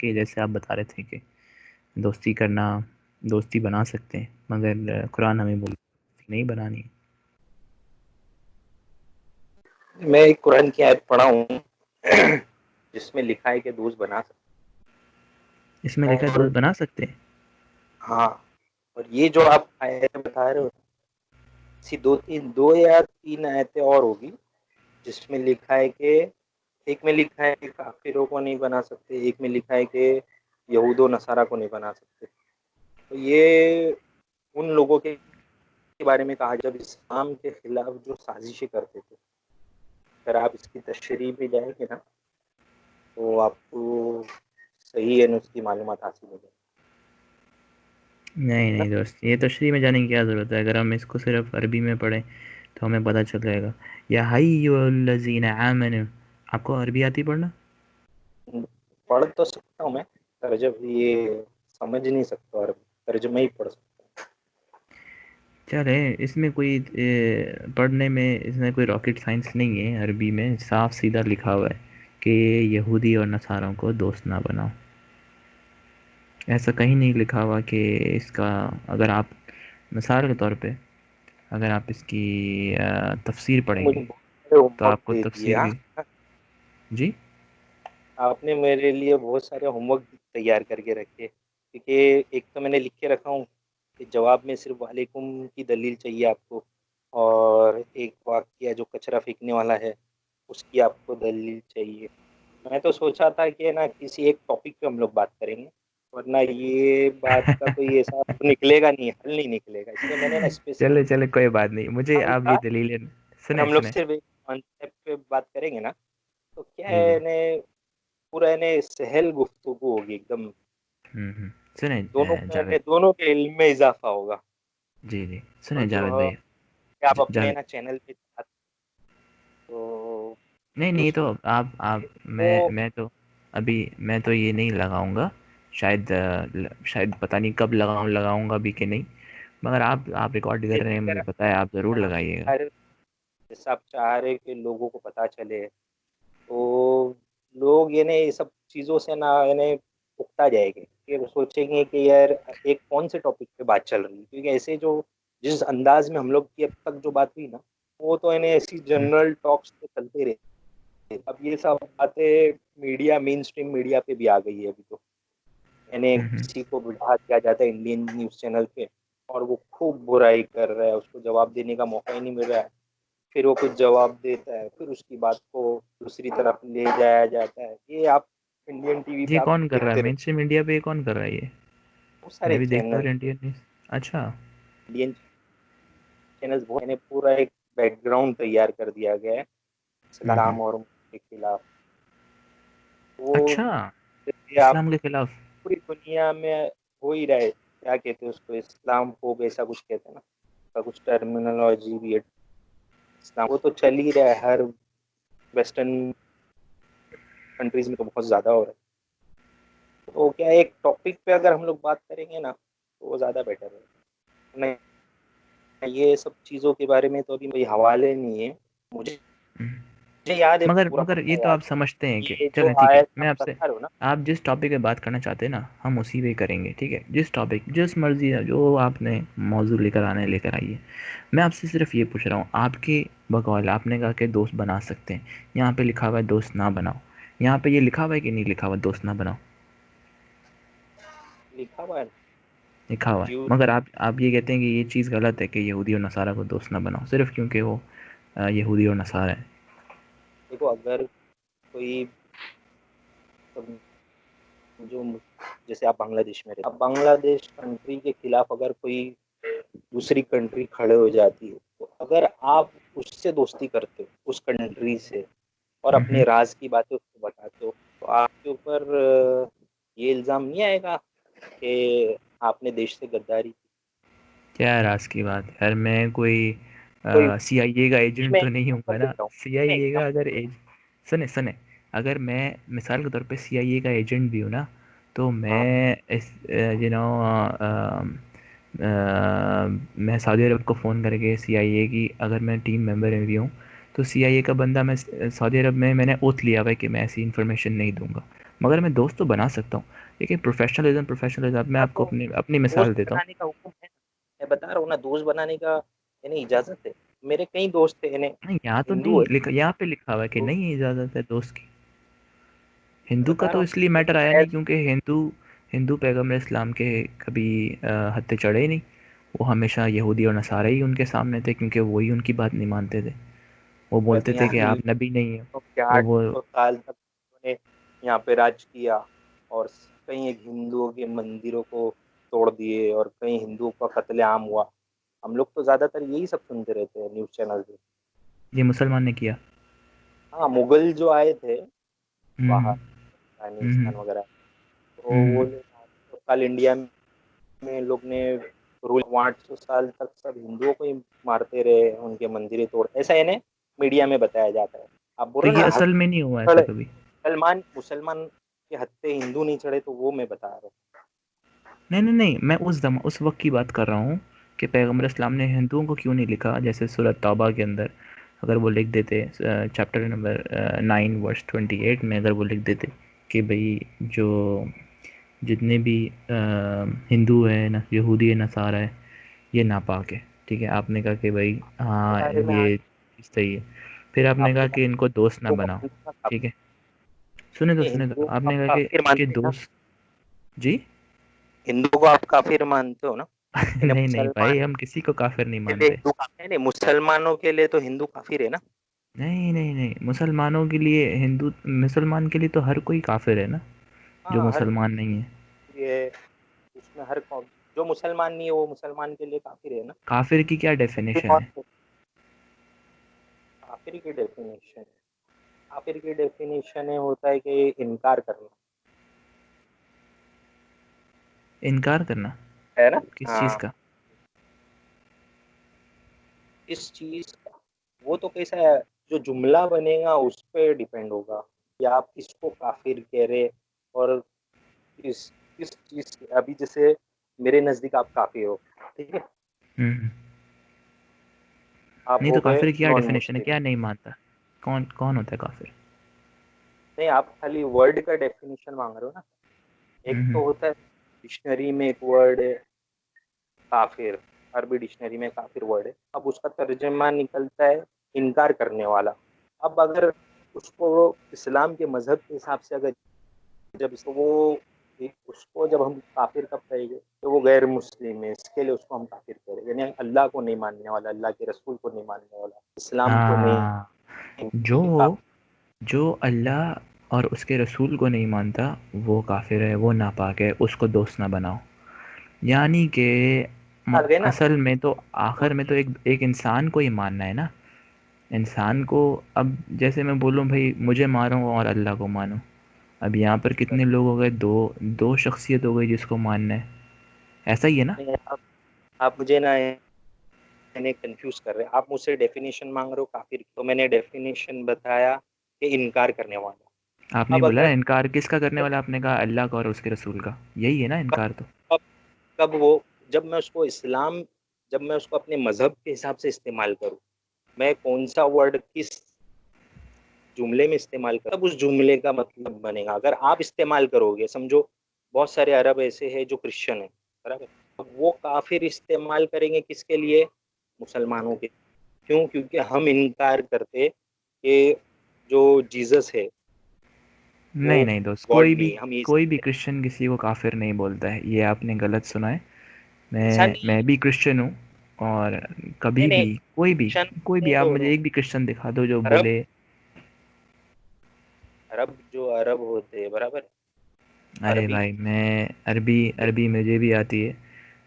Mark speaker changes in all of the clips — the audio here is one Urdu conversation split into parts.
Speaker 1: کہ جیسے آپ بتا رہے تھے کہ دوستی کرنا، دوستی بنا سکتے ہیں، مگر قرآن ہمیں بول نہیں بنانی.
Speaker 2: میں ایک قرآن کی آیت پڑھا ہوں جس میں لکھا ہے کہ دوست بنا سکتے.
Speaker 1: اس میں لکھا ہے دوست بنا سکتے ہیں.
Speaker 2: ہاں، اور یہ جو آپ آیت بتا رہے ہو اسی دو یا تین آیتیں اور ہوگی جس میں لکھا ہے کہ ایک میں لکھا ہے کہ کافروں کو نہیں بنا سکتے، ایک میں لکھا ہے کہ یہود و نصارہ کو نہیں بنا سکتے. تو یہ ان لوگوں کے بارے میں کہا جب اسلام کے خلاف جو سازشیں کرتے تھے. اگر آپ اس کی تشریح میں جائیں گے نا تو آپ کو صحیح ہے اس کی معلومات حاصل ہو جائے.
Speaker 1: نہیں دوست، یہ تشریح میں جانے کی کیا ضرورت ہے؟ اگر ہم اس کو صرف عربی میں پڑھیں تو ہمیں پتہ چل جائے گا. یا حی الذین آمنوا، آپ کو عربی آتی پڑھنا؟
Speaker 2: پڑھ تو سکتا ہوں میں، ترجمہ یہ سمجھ نہیں سکتا اور ترجمہ ہی پڑھ سکتا.
Speaker 1: چلے، اس میں کوئی پڑھنے میں اس میں کوئی راکٹ سائنس نہیں ہے. عربی میں صاف سیدھا لکھا ہوا ہے کہ یہودی اور نصاروں کو دوست نہ بناؤ. ایسا کہیں نہیں لکھا ہوا کہ اس کا، اگر آپ مثال کے طور پہ اگر آپ اس کی تفسیر پڑھیں گے
Speaker 2: مجھے بہت سارے ہوم
Speaker 1: تو
Speaker 2: ورک
Speaker 1: آپ کو
Speaker 2: دے دیے.
Speaker 1: تفسیر بھی. جی
Speaker 2: آپ نے میرے لیے بہت سارے ہوم ورک تیار کر کے رکھے، کیونکہ ایک تو میں نے لکھ کے رکھا ہوں کہ جواب میں صرف وعلیکم کی دلیل چاہیے آپ کو، اور ایک واقعہ جو کچرا پھینکنے والا ہے اس کی آپ کو دلیل چاہیے. میں تو سوچا تھا کہ نا کسی ایک ٹاپک پہ ہم لوگ بات کریں گے، ورنہ یہ بات کا کوئی ایسا نکلے گا نہیں، حل نہیں نکلے گا. اس لیے میں نے نا
Speaker 1: چلے
Speaker 2: اسپیسیفک
Speaker 1: چلے کوئی بات نہیں. مجھے آپ یہ دلیلیں سنیں
Speaker 2: ہم لوگ
Speaker 1: سنیں.
Speaker 2: صرف ایک کانسیپٹ پہ بات کریں گے نا تو کیا
Speaker 1: جی جی
Speaker 2: ہے پورا سہل گفتگو ہوگی ایک دم.
Speaker 1: سنیں جاوید.
Speaker 2: دونوں کے علم میں اضافہ ہوگا.
Speaker 1: جی جی
Speaker 2: اور
Speaker 1: سنیں
Speaker 2: جو
Speaker 1: جاوید بھائی.
Speaker 2: آپ اپنے
Speaker 1: جاوید
Speaker 2: نا چینل پہ تو
Speaker 1: نہیں نہیں، تو آپ
Speaker 2: وہ
Speaker 1: میں تو ابھی میں تو یہ نہیں لگاؤں گا. شاید پتہ نہیں کب لگاؤں گا بھی کہ نہیں، مگر آپ ریکارڈ کر رہے ہیں، مجھے پتہ ہے، آپ ضرور لگائیے گا.
Speaker 2: جیسا آپ چاہ رہے کہ لوگوں کو پتہ چلے تو لوگ یہ سب چیزوں سے نا اکتا جائے گے کہ وہ سوچیں گے کہ یار ایک کون سے ٹاپک پہ بات چل رہی ہے. کیونکہ ایسے جو جس انداز میں ہم لوگ کی اب تک جو بات ہوئی نا وہ تو ایسی جنرل ٹاکس پہ چلتے رہتے. اب یہ سب باتیں میڈیا، مین اسٹریم میڈیا پہ بھی آ گئی ہے ابھی تو. کسی کو بڑھا دیا جاتا ہے انڈین نیوز چینل پہ اور وہ خوب برائی کر رہا ہے، اس کو جواب دینے کا موقع ہی نہیں مل رہا ہے. پھر وہ کچھ جواب دیتا ہے، پھر اس کی بات کو دوسری طرف لے جایا جاتا ہے. یہ آپ انڈین ٹی وی پہ
Speaker 1: یہ
Speaker 2: آپ
Speaker 1: کون کر رہا ہے؟
Speaker 2: دیکھتے
Speaker 1: مین
Speaker 2: رہتے
Speaker 1: اسٹریم انڈیا پہ یہ کون کر رہا ہے؟ یہ
Speaker 2: بہت
Speaker 1: میں
Speaker 2: سارے
Speaker 1: بھی دیکھتا
Speaker 2: چینل
Speaker 1: ہوں انڈین نیوز. اچھا.
Speaker 2: انڈین چینل نے پورا ایک بیک گراؤنڈ تیار کر دیا گیا ہے اسلام اور کے خلاف. وہ
Speaker 1: اچھا،
Speaker 2: جیسے آپ
Speaker 1: اسلام کے خلاف.
Speaker 2: پوری دنیا میں ہو ہی رہے، کیا کہتے ہیں اس کو، اسلام کو ایسا کچھ کہتے ہیں نا، کا کچھ ٹرمینالوجی بھی ہے. اسلام وہ تو چل ہی رہا ہے ہر ویسٹرن کنٹریز میں، تو بہت زیادہ ہو رہا ہے. تو کیا ایک ٹاپک پہ اگر ہم لوگ بات کریں گے نا تو وہ زیادہ بیٹر ہے. نہیں، یہ سب چیزوں کے بارے میں تو ابھی کوئی حوالے نہیں ہے مجھے یاد ہے، پورا
Speaker 1: مگر
Speaker 2: پکا
Speaker 1: یہ تو
Speaker 2: یاد
Speaker 1: آپ سمجھتے ہیں
Speaker 2: ہے
Speaker 1: کہ
Speaker 2: یہ جو
Speaker 1: چلیں ٹھیک ہے،
Speaker 2: آیت
Speaker 1: میں
Speaker 2: آپ
Speaker 1: آپ سے،
Speaker 2: بتا رہے ہو نا.
Speaker 1: آپ جس ٹاپک پہ بات کرنا چاہتے ہیں نا ہم اسی پہ کریں گے. ٹھیک ہے، جس ٹاپک جس مرضی ہے جو آپ نے موضوع لے کر آئیے. میں آپ سے صرف یہ پوچھ رہا ہوں، آپ کے بقول آپ نے کہا کہ دوست بنا سکتے ہیں، یہاں پہ لکھا ہوا ہے دوست نہ بناؤ. یہاں پہ یہ لکھا ہوا ہے کہ نہیں لکھا ہوا دوست نہ بناؤ؟
Speaker 2: لکھا ہوا ہے.
Speaker 1: لکھا ہوا ہے، مگر آپ یہ کہتے ہیں کہ یہ چیز غلط ہے کہ یہودی اور نصارہ کو دوست نہ بناؤ صرف کیونکہ وہ یہودی اور نصارہ ہیں.
Speaker 2: دیکھو اگر کوئی جو جیسے آپ بنگلہ دیش میں رہتے، اب بنگلہ دیش کنٹری کے خلاف اگر کوئی دوسری کنٹری کھڑے ہو جاتی ہے تو اگر آپ اس سے دوستی کرتے ہو، اس کنٹری سے، اور اپنے راز کی باتیں اس کو بتاتے ہو، تو آپ کے اوپر یہ الزام نہیں آئے گا کہ آپ نے دیش سے غداری کی؟
Speaker 1: کیا راز کی بات ہے یار؟ میں کوئی
Speaker 2: کوئی
Speaker 1: سی آئی اے کا ایجنٹ
Speaker 2: میں
Speaker 1: تو نہیں ہوں گا
Speaker 2: example دے
Speaker 1: نا.
Speaker 2: رہا ہوں،
Speaker 1: سی آئی
Speaker 2: میں
Speaker 1: اے کا
Speaker 2: example
Speaker 1: اگر سنے اگر میں مثال کے طور پہ سی آئی اے کا ایجنٹ بھی ہوں نا تو
Speaker 2: ہاں
Speaker 1: میں میں سعودی عرب کو فون کر کے سی آئی اے کی اگر میں ٹیم ممبر بھی ہوں تو سی آئی اے کا بندہ، میں سعودی عرب میں نے اوتھ لیا ہوا ہے کہ میں ایسی انفارمیشن نہیں دوں گا. مگر میں دوست تو بنا سکتا ہوں، لیکن پروفیشنلزم میں
Speaker 2: ہاں
Speaker 1: آپ کو
Speaker 2: تو
Speaker 1: اپنی
Speaker 2: دوست
Speaker 1: مثال دیتا ہوں.
Speaker 2: بنانے کا حکم ہے نا، میں بتا رہا ہوں نا، دوست بنانے کا یعنی اجازت ہے. میرے کئی دوست ہیں یعنی
Speaker 1: نہیں یہاں تو
Speaker 2: ہندو ہے
Speaker 1: نہیں یہاں پہ لکھا ہوا ہے کہ
Speaker 2: تو
Speaker 1: نہیں اجازت ہے دوست کی.
Speaker 2: میں
Speaker 1: ہندو کا
Speaker 2: بتا
Speaker 1: تو
Speaker 2: رہا
Speaker 1: اس لیے
Speaker 2: ہوں
Speaker 1: میٹر آیا
Speaker 2: شاید
Speaker 1: نہیں کیونکہ ہندو پیغمبر اسلام کے کبھی ہتھے چڑھے ہی نہیں. وہ ہمیشہ یہودی اور نصارہ ہی ان کے سامنے تھے کیونکہ وہی ان کی بات نہیں مانتے تھے. وہ
Speaker 2: جب
Speaker 1: بولتے تھے
Speaker 2: یہاں
Speaker 1: کہ آپ نبی نہیں ہیں. وہ
Speaker 2: 800 سال تک انہوں نے یہاں پہ راج کیا، اور کئی ایک ہندوؤں کے مندروں کو توڑ دیے، اور کئی ہندوؤں کا قتل عام ہوا. ہم لوگ تو زیادہ تر یہی سب سنتے رہتے ہیں نیوز چینل پہ.
Speaker 1: یہ مسلمان نے کیا.
Speaker 2: ہاں مغل جو آئے تھے
Speaker 1: ہوں
Speaker 2: باہر،
Speaker 1: ہوں
Speaker 2: افغانستان وغیرہ، تو
Speaker 1: ہوں
Speaker 2: وہ لوگ کل انڈیا میں لوگ نے رول 800 سال تک سب ہندوؤں کو ہی مارتے رہے، ان کے مندریں توڑ، ایسا انہیں میڈیا میں بتایا جاتا ہے. آپ بول
Speaker 1: تو
Speaker 2: رہے
Speaker 1: یہ
Speaker 2: نا
Speaker 1: اصل میں نہیں ہوا ایسا کبھی.
Speaker 2: مسلمان کے ہتھے ہندو نہیں چڑھے، تو وہ میں بتا رہا ہوں.
Speaker 1: نہیں میں اس وقت کی بات کر رہا ہوں کہ پیغمبر اسلام نے ہندوؤں کو کیوں نہیں لکھا. جیسے سورۃ توبہ کے اندر اگر وہ لکھ دیتے چیپٹر نمبر 9 ورس 28 میں اگر وہ لکھ دیتے کہ بھئی جو جتنے بھی ہندو ہے یہودی ہے نصارہ ہے یہ ناپاک ہے. ٹھیک ہے، آپ نے کہا کہ بھائی
Speaker 2: آپ کے
Speaker 1: ہاں
Speaker 2: بارے میں
Speaker 1: یہ چیز صحیح ہے. پھر آپ نے
Speaker 2: آپ
Speaker 1: کہا
Speaker 2: کے
Speaker 1: کہ ان کو دوست نہ
Speaker 2: بارے
Speaker 1: بناؤ.
Speaker 2: میں
Speaker 1: ٹھیک ہے، سنے تو
Speaker 2: ہندوؤں
Speaker 1: آپ
Speaker 2: کو
Speaker 1: نے کہا
Speaker 2: کافر
Speaker 1: کہ
Speaker 2: مانتے ہیں نا،
Speaker 1: دوست. جی
Speaker 2: ہندو کو آپ کافر مانتے ہو نا.
Speaker 1: نہیں بھائی ہم کسی کو کافر نہیں
Speaker 2: کے لیے
Speaker 1: مانتے.
Speaker 2: ہندو کافر ہے، نہیں مسلمانوں کے لیے تو ہندو کافر ہے نا.
Speaker 1: نہیں مسلمانوں کے لیے مسلمان کے لیے تو ہر کوئی کافر ہے نا جو
Speaker 2: ہاں ہر
Speaker 1: مسلمان نہیں ہے.
Speaker 2: یہ اس میں ہر قوم جو مسلمان نہیں ہے وہ مسلمان کے لیے کافر ہے نا.
Speaker 1: کافر کی کیا ڈیفینیشن ہے؟
Speaker 2: کافر کی ڈیفینیشن ہوتا ہے کہ انکار کرنا
Speaker 1: انکار کرنا
Speaker 2: ہے نا.
Speaker 1: کس چیز
Speaker 2: ہاں
Speaker 1: کا؟
Speaker 2: اس چیز کا وہ تو کیسا ہے، جو جملہ بنے گا اس پہ ڈیپینڈ ہوگا کہ آپ کس کو کافر کہہ رہے، اور کس چیز کے. ابھی جیسے میرے نزدیک آپ کافر ہو، ٹھیک ہے،
Speaker 1: ہوں
Speaker 2: آپ
Speaker 1: نہیں
Speaker 2: ہو
Speaker 1: تو
Speaker 2: گئے
Speaker 1: کافر کیا
Speaker 2: نان
Speaker 1: ڈیفینیشن ہے؟
Speaker 2: مسلم.
Speaker 1: کیا نہیں مانتا؟ کون ہوتا ہے کافر؟
Speaker 2: نہیں آپ خالی ورڈ کا ڈیفینیشن مانگ رہے ہو نا. ایک
Speaker 1: ہوں
Speaker 2: تو ہوتا ہے ڈکشنری میں ایک ورڈ ہے کافر، عربی ڈکشنری میں کافر ورڈ ہے. اب اس کا ترجمہ نکلتا ہے انکار کرنے والا. اب اگر اس کو اسلام کے مذہب کے حساب سے اگر جب اس کو جب ہم کافر کب کہیں گے تو وہ غیر مسلم ہے، اس کے لیے اس کو ہم کافر کہیں گے. یعنی اللہ کو نہیں ماننے والا، اللہ کے رسول کو نہیں ماننے والا، اسلام کو نہیں.
Speaker 1: ہاں جو اللہ اور اس کے رسول کو نہیں مانتا وہ کافر ہے، وہ ناپاک ہے، اس کو دوست نہ بناؤ. یعنی کہ
Speaker 2: آگے نا
Speaker 1: اصل میں تو آخر میں تو ایک انسان کو ہی ماننا ہے نا. انسان کو اب جیسے میں بولوں بھائی مجھے مارو اور اللہ کو مانو. اب یہاں پر کتنے لوگ ہو گئے، دو شخصیت ہو گئی جس کو ماننا ہے. ایسا ہی ہے نا.
Speaker 2: آپ مجھے نا کنفیوز کر رہے. آپ مجھ سے ڈیفینیشن مانگ رہے ہو کافر کی، تو میں نے ڈیفینیشن بتایا کہ انکار کرنے والا.
Speaker 1: آپ نے
Speaker 2: اب
Speaker 1: بولا
Speaker 2: اگر
Speaker 1: انکار کس کا کرنے والا؟ آپ نے کہا اللہ کا اور اس کے رسول کا. یہی ہے نا انکار تو.
Speaker 2: کب کب وہ جب میں اس کو جب میں اس کو اپنے مذہب کے حساب سے استعمال کروں، میں کون سا ورڈ کس جملے میں استعمال کروں تب اس جملے کا مطلب بنے گا. اگر آپ استعمال کرو گے، سمجھو بہت سارے عرب ایسے ہیں جو کرسچن ہیں، برابر، وہ کافر استعمال کریں گے کس کے لیے؟ مسلمانوں کے. کیوں؟ کیونکہ ہم انکار کرتے کہ جو جیزس ہے وہ
Speaker 1: نہیں دوست،
Speaker 2: گاڈ نہیں ہے. ہم یہ
Speaker 1: کوئی بھی کرسچن کسی کو کافر نہیں بولتا ہے. یہ آپ نے غلط سنا ہے.
Speaker 2: انسانی
Speaker 1: میں بھی کرسچن ہوں، اور
Speaker 2: نہیں
Speaker 1: کبھی
Speaker 2: نہیں
Speaker 1: بھی کوئی بھی
Speaker 2: کرسچن
Speaker 1: آپ
Speaker 2: جو
Speaker 1: مجھے ایک بھی کرسچن دکھا دو جو
Speaker 2: عرب
Speaker 1: بولے.
Speaker 2: عرب ہوتے برابر.
Speaker 1: ارے
Speaker 2: عربی
Speaker 1: بھائی میں عربی مجھے بھی آتی ہے.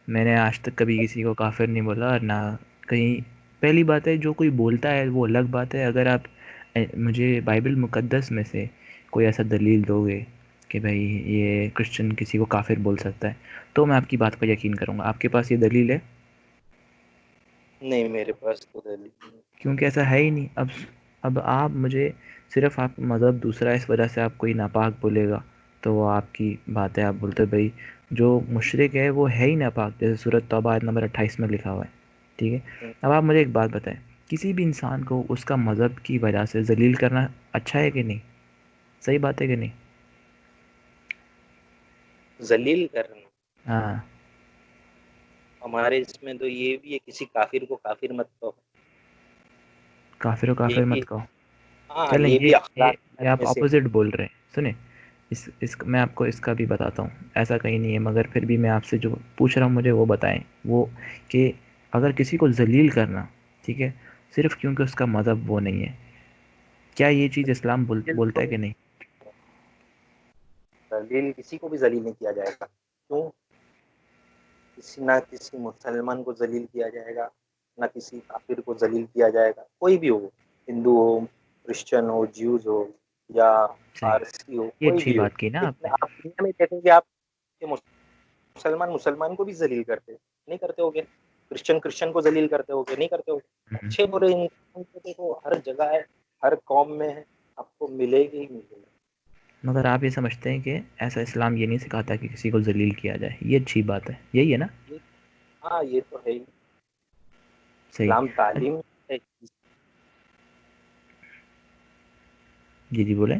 Speaker 1: میں نے آج تک کبھی کسی کو کافر نہیں بولا، اور نہ کہیں. پہلی بات ہے جو کوئی بولتا ہے وہ الگ بات ہے. اگر آپ مجھے بائبل مقدس میں سے کوئی ایسا دلیل دو گے کہ بھائی یہ کرسچن کسی کو کافر بول سکتا ہے تو میں آپ کی بات پر یقین کروں گا. آپ کے پاس یہ دلیل ہے؟
Speaker 2: نہیں میرے پاس تو دلیل نہیں.
Speaker 1: کیونکہ ایسا ہے ہی نہیں. اب آپ مجھے صرف آپ مذہب دوسرا اس وجہ سے آپ کوئی ناپاک بولے گا تو وہ آپ کی بات ہے. آپ بولتے بھائی جو مشرک ہے وہ ہے ہی ناپاک، جیسے سورۃ توبہ آیت نمبر 28 میں لکھا ہوا ہے. ٹھیک ہے، اب آپ مجھے ایک بات بتائیں، کسی بھی انسان کو اس کا مذہب کی وجہ سے ذلیل کرنا اچھا ہے کہ نہیں؟ صحیح بات ہے کہ نہیں؟
Speaker 2: ذلیل کرنا.
Speaker 1: ہاں
Speaker 2: ہمارے اس میں تو یہ بھی ہے کسی کافر کو کافر مت کہو.
Speaker 1: کافر و
Speaker 2: یہ
Speaker 1: کافر
Speaker 2: بھی
Speaker 1: مت کہو.
Speaker 2: ہاں
Speaker 1: چلیں
Speaker 2: یہ بھی اخلاق
Speaker 1: یہ آپ
Speaker 2: میں سے.
Speaker 1: اپوزٹ بول رہے ہیں. سنیں میں آپ کو اس کا بھی بتاتا ہوں. ایسا کہیں نہیں ہے، مگر پھر بھی میں آپ سے جو پوچھ رہا ہوں مجھے وہ بتائیں. وہ کہ اگر کسی کو ذلیل کرنا، ٹھیک ہے، صرف کیونکہ اس کا مذہب وہ نہیں ہے، کیا یہ چیز اسلام بولتا ہے کہ نہیں؟
Speaker 2: ذلیل کسی کو بھی ذلیل نہیں کیا جائے گا. کیوں؟ نہ کسی مسلمان کو ذلیل کیا جائے گا، نہ کسی کافر کو ذلیل کیا جائے گا. کوئی بھی ہو، ہندو ہو، کرسچن ہو، جیوز ہو، یا
Speaker 1: صحیح.
Speaker 2: پارسی ہو،
Speaker 1: یہ
Speaker 2: کوئی
Speaker 1: اچھی
Speaker 2: بھی ہو.
Speaker 1: بات کی نا آپ
Speaker 2: لیکن
Speaker 1: نے.
Speaker 2: آپ دنیا میں دیکھیں گے آپ کہ مسلمان کو بھی ذلیل کرتے نہیں کرتے ہوگے. کرسچن کو ذلیل کرتے ہوگے نہیں کرتے ہوگے.
Speaker 1: ہوں.
Speaker 2: اچھے برے انسان کو دیکھو ہر جگہ ہے، ہر قوم میں ہے، آپ کو ملے گی ہی ملے گی.
Speaker 1: مگر آپ یہ سمجھتے ہیں کہ ایسا اسلام یہ نہیں سکھاتا کہ کسی کو ذلیل کیا جائے. یہ اچھی بات ہے، یہی ہے نا؟
Speaker 2: ہاں یہ تو ہے ہی.
Speaker 1: صحیح.
Speaker 2: اسلام تعلیم ہے.
Speaker 1: جی جی بولیں.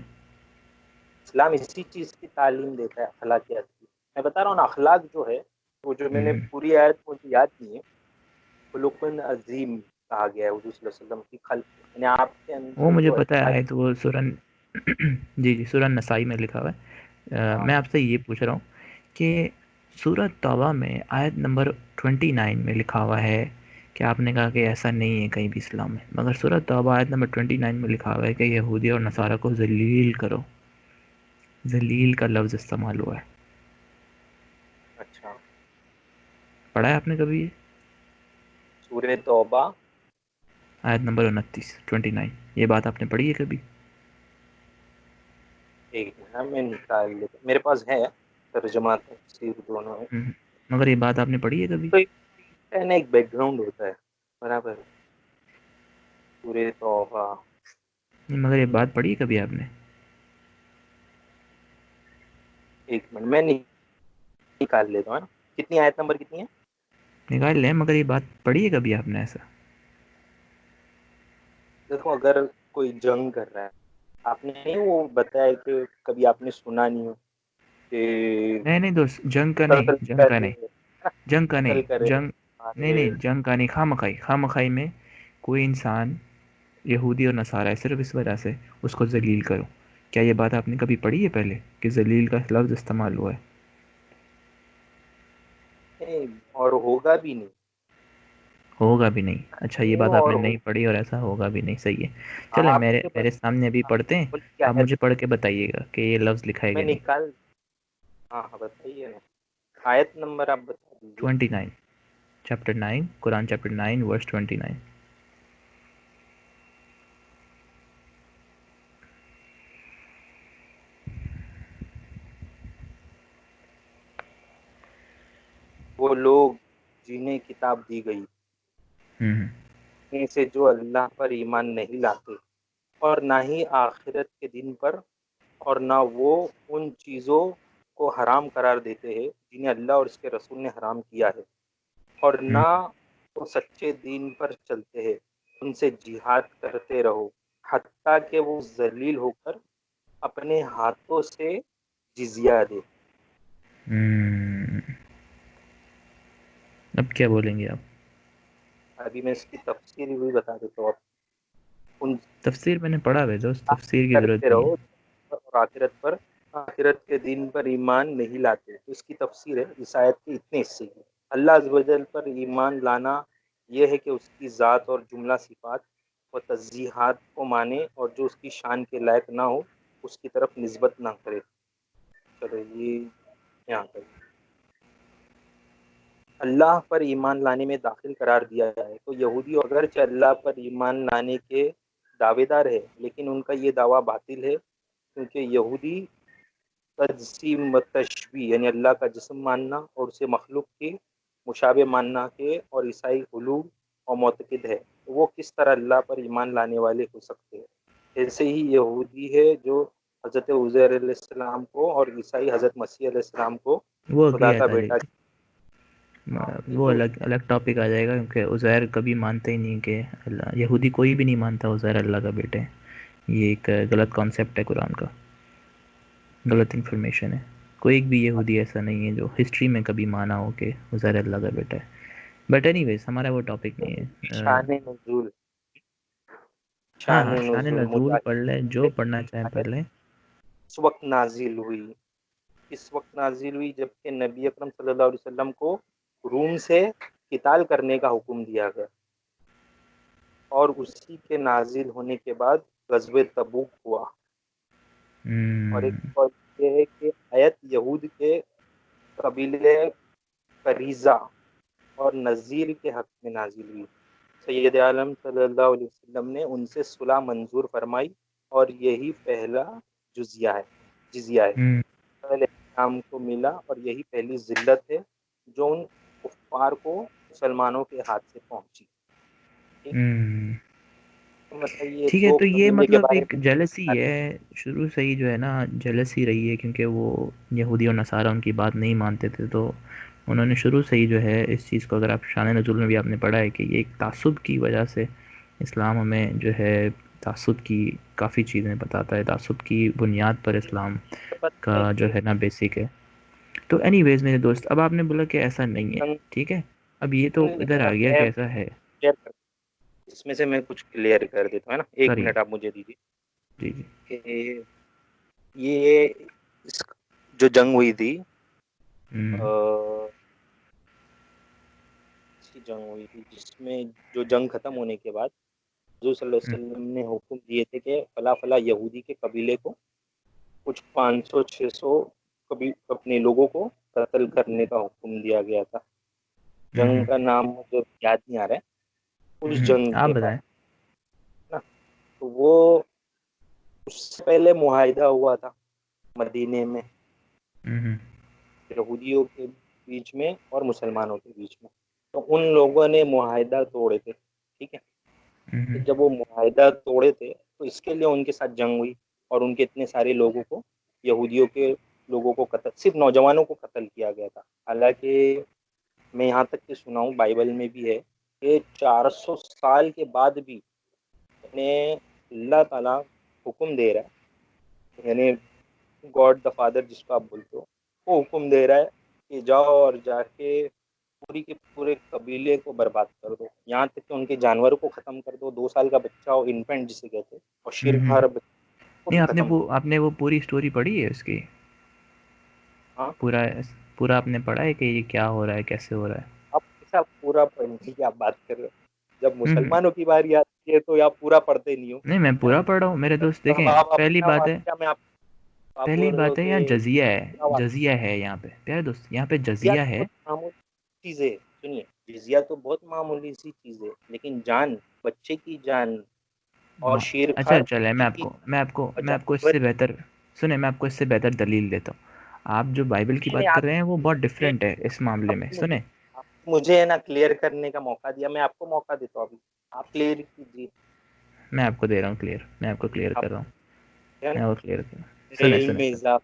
Speaker 2: اسلام اسی چیز کی تعلیم دیتا ہے، اخلاقیات کی. میں بتا رہا ہوں نا، اخلاق جو ہے وہ جو میں نے
Speaker 1: ہوں.
Speaker 2: پوری آیت مجھے یاد نہیں ہے. خلق عظیم کہا گیا ہے حضور صلی اللہ علیہ وسلم کی خلق، یعنی آپ کے
Speaker 1: وہ
Speaker 2: اندر
Speaker 1: مجھے
Speaker 2: جو
Speaker 1: پتہ ہے،
Speaker 2: اچھائی.
Speaker 1: تو وہ سورن جی جی سورہ نسائی میں لکھا ہوا ہے.
Speaker 2: ہاں
Speaker 1: میں آپ سے یہ پوچھ رہا ہوں کہ سورہ توبہ میں آیت نمبر 29 میں لکھا ہوا ہے کہ آپ نے کہا کہ ایسا نہیں ہے کہیں بھی اسلام میں، مگر سورہ توبہ آیت نمبر 29 میں لکھا ہوا ہے کہ یہودی اور نصارہ کو ذلیل کرو. ذلیل کا لفظ استعمال ہوا ہے.
Speaker 2: اچھا.
Speaker 1: پڑھا ہے آپ نے کبھی یہ؟
Speaker 2: سورہ توبہ
Speaker 1: آیت نمبر 29 یہ بات آپ نے پڑھی ہے کبھی؟
Speaker 2: ایک منٹ میں نکال لیتا، میرے پاس ہے ترجمہ تفسیر دونوں ہے.
Speaker 1: مگر یہ بات آپ نے پڑھی ہے کبھی؟
Speaker 2: تو ایک بیک گراؤنڈ ہوتا ہے برابر. سورہ توبہ
Speaker 1: نہیں، مگر یہ بات پڑھی ہے کبھی آپ نے؟
Speaker 2: ایک منٹ میں نکال لیتا ہوں. کتنی آیت نمبر کتنی ہے؟
Speaker 1: نکال لیں، مگر یہ بات پڑھی ہے کبھی آپ نے ایسا؟
Speaker 2: دیکھو اگر کوئی جنگ کر رہا ہے، آپ نے نہیں وہ بتایا کہ کبھی آپ نے سنا نہیں ہو کہ
Speaker 1: نہیں نہیں دوست، جنگ کا نہیں،
Speaker 2: قتل
Speaker 1: جنگ کا
Speaker 2: کرے
Speaker 1: نہیں، جنگ کا نہیں،
Speaker 2: قتل کرے
Speaker 1: جنگ نہیں
Speaker 2: مارے.
Speaker 1: نہیں جنگ کا نہیں. خواہ مخائی میں کوئی انسان یہودی اور نصارہ ہے، صرف اس وجہ سے اس کو ذلیل کرو. کیا یہ بات آپ نے کبھی پڑھی ہے پہلے کہ ذلیل کا لفظ استعمال ہوا ہے؟
Speaker 2: نہیں، اور ہوگا بھی نہیں.
Speaker 1: ہوگا بھی نہیں. اچھا، یہ بات آپ
Speaker 2: اور
Speaker 1: نے نہیں پڑھی اور ایسا ہوگا بھی نہیں. صحیح ہے. چلیں،
Speaker 2: آپ کے
Speaker 1: میرے سامنے ابھی پڑھتے ہیں.
Speaker 2: کیا
Speaker 1: آپ
Speaker 2: ہے؟
Speaker 1: مجھے پڑھ کے بتائیے گا کہ یہ لفظ لکھا ہے
Speaker 2: میں
Speaker 1: کہ نہیں.
Speaker 2: نکال. ہاں ہاں بتائیے نا، آیت نمبر آپ بتا دیجیے.
Speaker 1: 29 چیپٹر 9 قرآن چیپٹر 9 ورس 29.
Speaker 2: وہ لوگ جنہیں کتاب دی گئی
Speaker 1: ہوں.
Speaker 2: ان سے جو اللہ پر ایمان نہیں لاتے اور نہ ہی آخرت کے دن پر، اور نہ وہ ان چیزوں کو حرام قرار دیتے ہیں جنہیں اللہ اور اس کے رسول نے حرام کیا ہے، اور نہ وہ سچے دین پر چلتے ہیں، ان سے جہاد کرتے رہو حتیٰ کہ وہ ذلیل ہو کر اپنے ہاتھوں سے جزیہ دے.
Speaker 1: اب کیا بولیں گے آپ؟
Speaker 2: ابھی میں اس کی تفسیر بھی بتا دیتا ہوں. ان
Speaker 1: تفسیر میں نے پڑھا ہے دوست، تفسیر کی ضرورت
Speaker 2: کرتے
Speaker 1: نہیں ہے.
Speaker 2: رہو اور آخرت کے دن پر ایمان نہیں لاتے. اس کی تفسیر ہے اس آیت کے اتنے حصے کی. اللہ عز و جل پر ایمان لانا یہ ہے کہ اس کی ذات اور جملہ صفات و تنزیہات کو مانے، اور جو اس کی شان کے لائق نہ ہو اس کی طرف نسبت نہ کرے. چلو یہ یہاں تک. اللہ پر ایمان لانے میں داخل قرار دیا جائے تو یہودی اگرچہ اللہ پر ایمان لانے کے دعوے دار ہے، لیکن ان کا یہ دعویٰ باطل ہے، کیونکہ یہودی تجسیم و تشبیہ یعنی اللہ کا جسم ماننا اور اسے مخلوق کی مشابہ ماننا کے، اور عیسائی حلول اور معتقد ہے. وہ کس طرح اللہ پر ایمان لانے والے ہو سکتے ہیں؟ ایسے ہی یہودی ہے جو حضرت عزیر علیہ السلام کو، اور عیسائی حضرت مسیح علیہ السلام کو
Speaker 1: وہ
Speaker 2: خدا
Speaker 1: اگلی
Speaker 2: کا
Speaker 1: آیت آ جائے
Speaker 2: بیٹا.
Speaker 1: گی.
Speaker 2: ہاں یہ
Speaker 1: وہ
Speaker 2: تو
Speaker 1: الگ ٹاپک آ جائے گا، کیونکہ عزیر کبھی مانتے ہی نہیں کہ اللہ، یہودی کوئی بھی نہیں مانتا عزیر اللہ کا بیٹے ہیں. یہ ایک غلط کانسیپٹ ہے قرآن کا، غلط انفارمیشن ہے. کوئی ایک بھی یہودی ایسا نہیں ہے جو ہسٹری میں کبھی مانا ہو کہ عزیر اللہ کا بیٹا ہے. بٹ اینی ویز ہمارا وہ ٹاپک نہیں ہے.
Speaker 2: شان نزول،
Speaker 1: ہاں
Speaker 2: شان
Speaker 1: ہاں، شان
Speaker 2: نزول
Speaker 1: نزول پڑھ لیں، جو
Speaker 2: مجاہد
Speaker 1: پڑھنا چاہیں پڑھ لیں.
Speaker 2: اس وقت نازل ہوئی، اس وقت نازل ہوئی جب کہ نبی اکرم صلی اللہ علیہ وسلم کو روم سے قتال کرنے کا حکم دیا گیا، اور اسی کے نازل ہونے کے بعد غزوہ تبوک ہوا. اور ایک اور یہ ہے کہ آیت یہود کے قبیلے قریظہ اور نذیر کے حق میں نازل ہوئی. سید عالم صلی اللہ علیہ وسلم نے ان سے صلح منظور فرمائی، اور یہی پہلا جزیہ ہے پہلے اسلام کو ملا، اور یہی پہلی ذلت ہے جو ان کفار کو مسلمانوں کے ہاتھ سے پہنچی. مطلب یہ
Speaker 1: ٹھیک ہے،
Speaker 2: دو
Speaker 1: تو یہ
Speaker 2: قبیلے کے
Speaker 1: مطلب
Speaker 2: بارے
Speaker 1: ایک جیلسی ہے شروع سے ہی جو ہے نا، جیلسی رہی ہے، کیونکہ وہ یہودی اور نصارہ ان کی بات نہیں مانتے تھے، تو انہوں نے شروع سے ہی جو ہے اس چیز کو، اگر آپ شان نزول میں بھی آپ نے پڑھا ہے کہ یہ ایک تعصب کی وجہ سے اسلام ہمیں جو ہے تعصب کی کافی چیزیں بتاتا ہے، تعصب کی بنیاد پر اسلام کا
Speaker 2: میں
Speaker 1: جو
Speaker 2: کہ
Speaker 1: ہے نا بیسک ہے. تو اینی ویز میرے دوست، اب آپ نے بولا کہ ایسا نہیں ہے، ٹھیک ہے، اب یہ تو ادھر آ گیا کہ ایسا ہے.
Speaker 2: اس میں سے میں کچھ کلیئر کر دیتا ہوں، ہے نا. ایک
Speaker 1: کریے.
Speaker 2: منٹ آپ مجھے دیجیے
Speaker 1: جی جی.
Speaker 2: کہ یہ جو جنگ ہوئی تھی، جنگ ہوئی تھی جس میں جو جنگ ختم ہونے کے بعد حضور صلی اللہ علیہ وسلم نے حکم دیے تھے کہ فلاں فلاں یہودی کے قبیلے کو کچھ 500-600 اپنے لوگوں کو قتل کرنے کا حکم دیا گیا تھا. جنگ کا نام مجھے یاد نہیں آ رہا ہے. اس جنگ
Speaker 1: آپ
Speaker 2: کے بعد
Speaker 1: بتائیں.
Speaker 2: نا، تو وہ اس سے پہلے معاہدہ ہوا تھا مدینے میں یہودیوں کے بیچ میں اور مسلمانوں کے بیچ میں. تو ان لوگوں نے معاہدہ توڑے تھے، ٹھیک ہے. تو جب وہ معاہدہ توڑے تھے تو اس کے لیے ان کے ساتھ جنگ ہوئی، اور ان کے اتنے سارے لوگوں کو، یہودیوں کے لوگوں کو قتل، صرف نوجوانوں کو قتل کیا گیا تھا. حالانکہ میں یہاں تک کہ سنا ہوں بائبل میں بھی ہے کہ 400 سال کے بعد بھی یعنی اللہ تعالیٰ حکم دے رہا ہے، یعنی گاڈ دا فادر جس کو آپ بولتے ہو، وہ حکم دے رہا ہے کہ جاؤ اور جا کے پوری کے پورے قبیلے کو برباد کر دو، یہاں تک کہ ان کے جانوروں کو ختم کر دو. 2 سال کا بچہ ہو، انفینٹ جسے کہتے ہیں، اور شیرکھار کو
Speaker 1: نہیں،
Speaker 2: بھی ختم کر
Speaker 1: آپ نے وہ پوری اسٹوری پڑھی ہے اس کی؟
Speaker 2: ہاں.
Speaker 1: پورا آپ نے پڑھا ہے کہ یہ کیا ہو رہا ہے، کیسے ہو رہا ہے؟
Speaker 2: اب ایسا پورا پڑھنے کی آپ بات کر رہے ہو، جب
Speaker 1: ہوں
Speaker 2: مسلمانوں کی باری آتی ہے تو آپ پورا پڑھتے نہیں ہو،
Speaker 1: نہیں، میں
Speaker 2: ہے نا.
Speaker 1: پورا پڑھ رہا ہوں میرے دوست.
Speaker 2: اب
Speaker 1: دیکھیں،
Speaker 2: آپ
Speaker 1: پہلی
Speaker 2: اپنا
Speaker 1: بات ہے،
Speaker 2: واقعہ میں آپ بول رہے ہو
Speaker 1: یہاں
Speaker 2: کہ
Speaker 1: جزیہ ہے.
Speaker 2: اپنا واقعہ.
Speaker 1: جزیہ ہے یہاں پہ پیارے دوست، یہاں پہ
Speaker 2: جزیہ
Speaker 1: جزیہ
Speaker 2: تو
Speaker 1: ہے.
Speaker 2: بہت معمولی چیز ہے، سنیے، جزیہ تو بہت معمولی سی چیز ہے، لیکن جان، بچے کی جان اور
Speaker 1: اچھا
Speaker 2: شیرکھار
Speaker 1: چلے،
Speaker 2: کی اور
Speaker 1: میں آپ کو اس
Speaker 2: جانور
Speaker 1: سے بہتر، سنیں، میں آپ کو اس سے بہتر دلیل دیتا ہوں. آپ جو بائبل کی
Speaker 2: نہیں.
Speaker 1: بات کر رہے ہیں وہ بہت ڈفرینٹ ہے اس معاملے میں. سنیں،
Speaker 2: آپ مجھے نا کلیئر کرنے کا موقع دیا، میں آپ کو موقع دیتا ہوں ابھی، آپ کلیئر کیجیے.
Speaker 1: میں آپ کو دے رہا ہوں کلیئر، میں آپ کو کلیئر
Speaker 2: آپ
Speaker 1: کر رہا ہوں.
Speaker 2: ہے نا
Speaker 1: میں وہ کلیئر کر رہا ہوں.
Speaker 2: میرے علم میں اضافہ.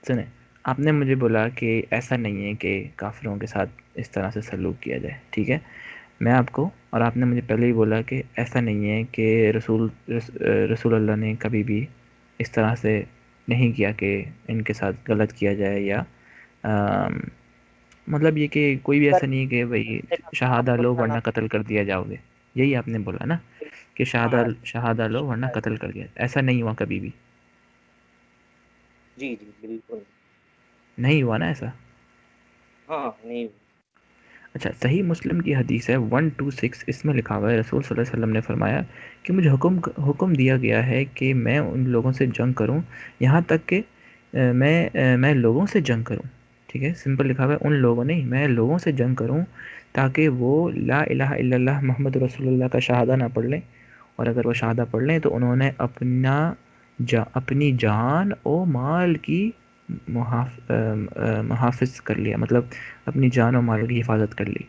Speaker 1: سنیں، آپ نے مجھے بولا کہ ایسا نہیں ہے کہ کافروں کے ساتھ اس طرح سے سلوک کیا جائے، ٹھیک ہے. میں آپ کو، اور آپ نے مجھے پہلے ہی بولا کہ ایسا نہیں ہے کہ رسول اللہ نے کبھی بھی اس طرح سے نہیں کیا کہ ان کے ساتھ غلط کیا جائے، یا مطلب یہ کہ کوئی بھی ایسا نہیں ہے کہ بھائی شہادہ لو ورنہ قتل کر دیا جاؤ گے. یہی آپ نے بولا نا کہ شہادہ لو ورنہ قتل کر دیا. ایسا نہیں ہوا کبھی بھی؟
Speaker 2: جی جی بالکل.
Speaker 1: نہیں ہوا نا ایسا؟
Speaker 2: ہاں نہیں.
Speaker 1: اچھا، صحیح مسلم کی حدیث ہے 126، اس میں لکھا ہوا ہے رسول صلی اللہ علیہ وسلم نے فرمایا کہ مجھے حکم دیا گیا ہے کہ میں ان لوگوں سے جنگ کروں، یہاں تک کہ میں لوگوں سے جنگ کروں. ٹھیک ہے، سمپل لکھا ہوا ہے، ان لوگوں نہیں، میں لوگوں سے جنگ کروں تاکہ وہ لا الہ الا اللہ محمد رسول اللہ کا شہادہ نہ پڑھ لیں، اور اگر وہ شہادہ پڑھ لیں تو انہوں نے اپنی جان و مال کی محافظ کر لیا، مطلب اپنی جان و مال کی حفاظت کر لی.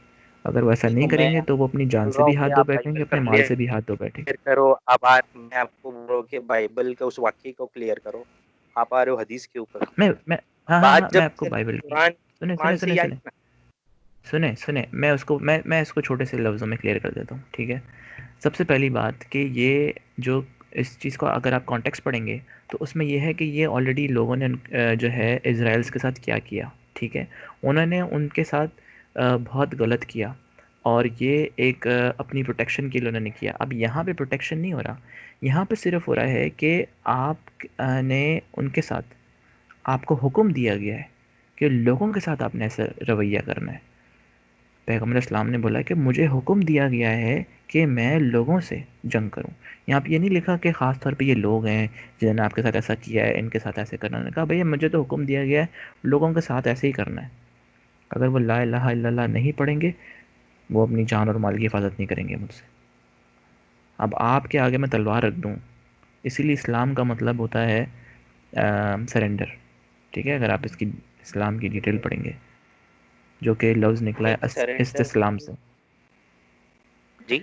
Speaker 1: اگر وہ ایسا
Speaker 2: جی
Speaker 1: نہیں
Speaker 2: تو میں
Speaker 1: کریں گے تو وہ اپنی جان
Speaker 2: بول
Speaker 1: سے
Speaker 2: رہا ہوں
Speaker 1: بھی
Speaker 2: کہ
Speaker 1: ہاتھ دھو
Speaker 2: آپ
Speaker 1: بیٹھیں گے،
Speaker 2: بائبل کا
Speaker 1: اپنے مال
Speaker 2: کلیئر
Speaker 1: سے بھی ہاتھ دھو بیٹھیں گے.
Speaker 2: کرو. اب میں آپ کو بول رہا ہوں کہ بائبل کے اس واقعے کو کلیئر کرو. آپ آ رہے ہو حدیث کے اوپر.
Speaker 1: میں ہاں،
Speaker 2: بات
Speaker 1: میں
Speaker 2: جب
Speaker 1: آپ کو بائبل کی،
Speaker 2: قرآن
Speaker 1: سنیں سنیں
Speaker 2: قرآن سے
Speaker 1: سنیں
Speaker 2: ہی آئی
Speaker 1: سنیں
Speaker 2: نا.
Speaker 1: سنیں میں اس کو چھوٹے سے لفظوں میں کلیئر کر دیتا ہوں، ٹھیک ہے. سب سے پہلی بات کہ یہ جو اس چیز کو اگر آپ کانٹیکس پڑھیں گے تو اس میں یہ ہے کہ یہ آلریڈی لوگوں نے جو ہے اسرائیلس کے ساتھ کیا کیا، ٹھیک ہے، انہوں نے ان کے ساتھ بہت غلط کیا، اور یہ ایک اپنی پروٹیکشن کے لیے انہوں نے کیا۔ اب یہاں پہ پروٹیکشن نہیں ہو رہا، یہاں پہ صرف ہو رہا ہے کہ آپ نے ان کے ساتھ، آپ کو حکم دیا گیا ہے کہ لوگوں کے ساتھ آپ نے ایسا رویہ کرنا ہے۔ پیغمبر اسلام نے بولا کہ مجھے حکم دیا گیا ہے کہ میں لوگوں سے جنگ کروں۔ یہاں پہ یہ نہیں لکھا کہ خاص طور پہ یہ لوگ ہیں جنہوں نے آپ کے ساتھ ایسا کیا ہے، ان کے ساتھ ایسے کرنا۔ نے کہا بھئی مجھے تو حکم دیا گیا ہے لوگوں کے ساتھ ایسے ہی کرنا ہے۔ اگر وہ لا الہ الا اللہ نہیں پڑھیں گے، وہ اپنی جان اور مال کی حفاظت نہیں کریں گے مجھ سے۔ اب آپ کے آگے میں تلوار رکھ دوں، اسی لیے اسلام کا مطلب ہوتا ہے سرنڈر، ٹھیک ہے، اگر آپ اس کی اسلام کی ڈیٹیل پڑھیں گے، جو کہ لفظ نکلا ہے
Speaker 2: سرنڈر
Speaker 1: استسلام سے۔
Speaker 2: جی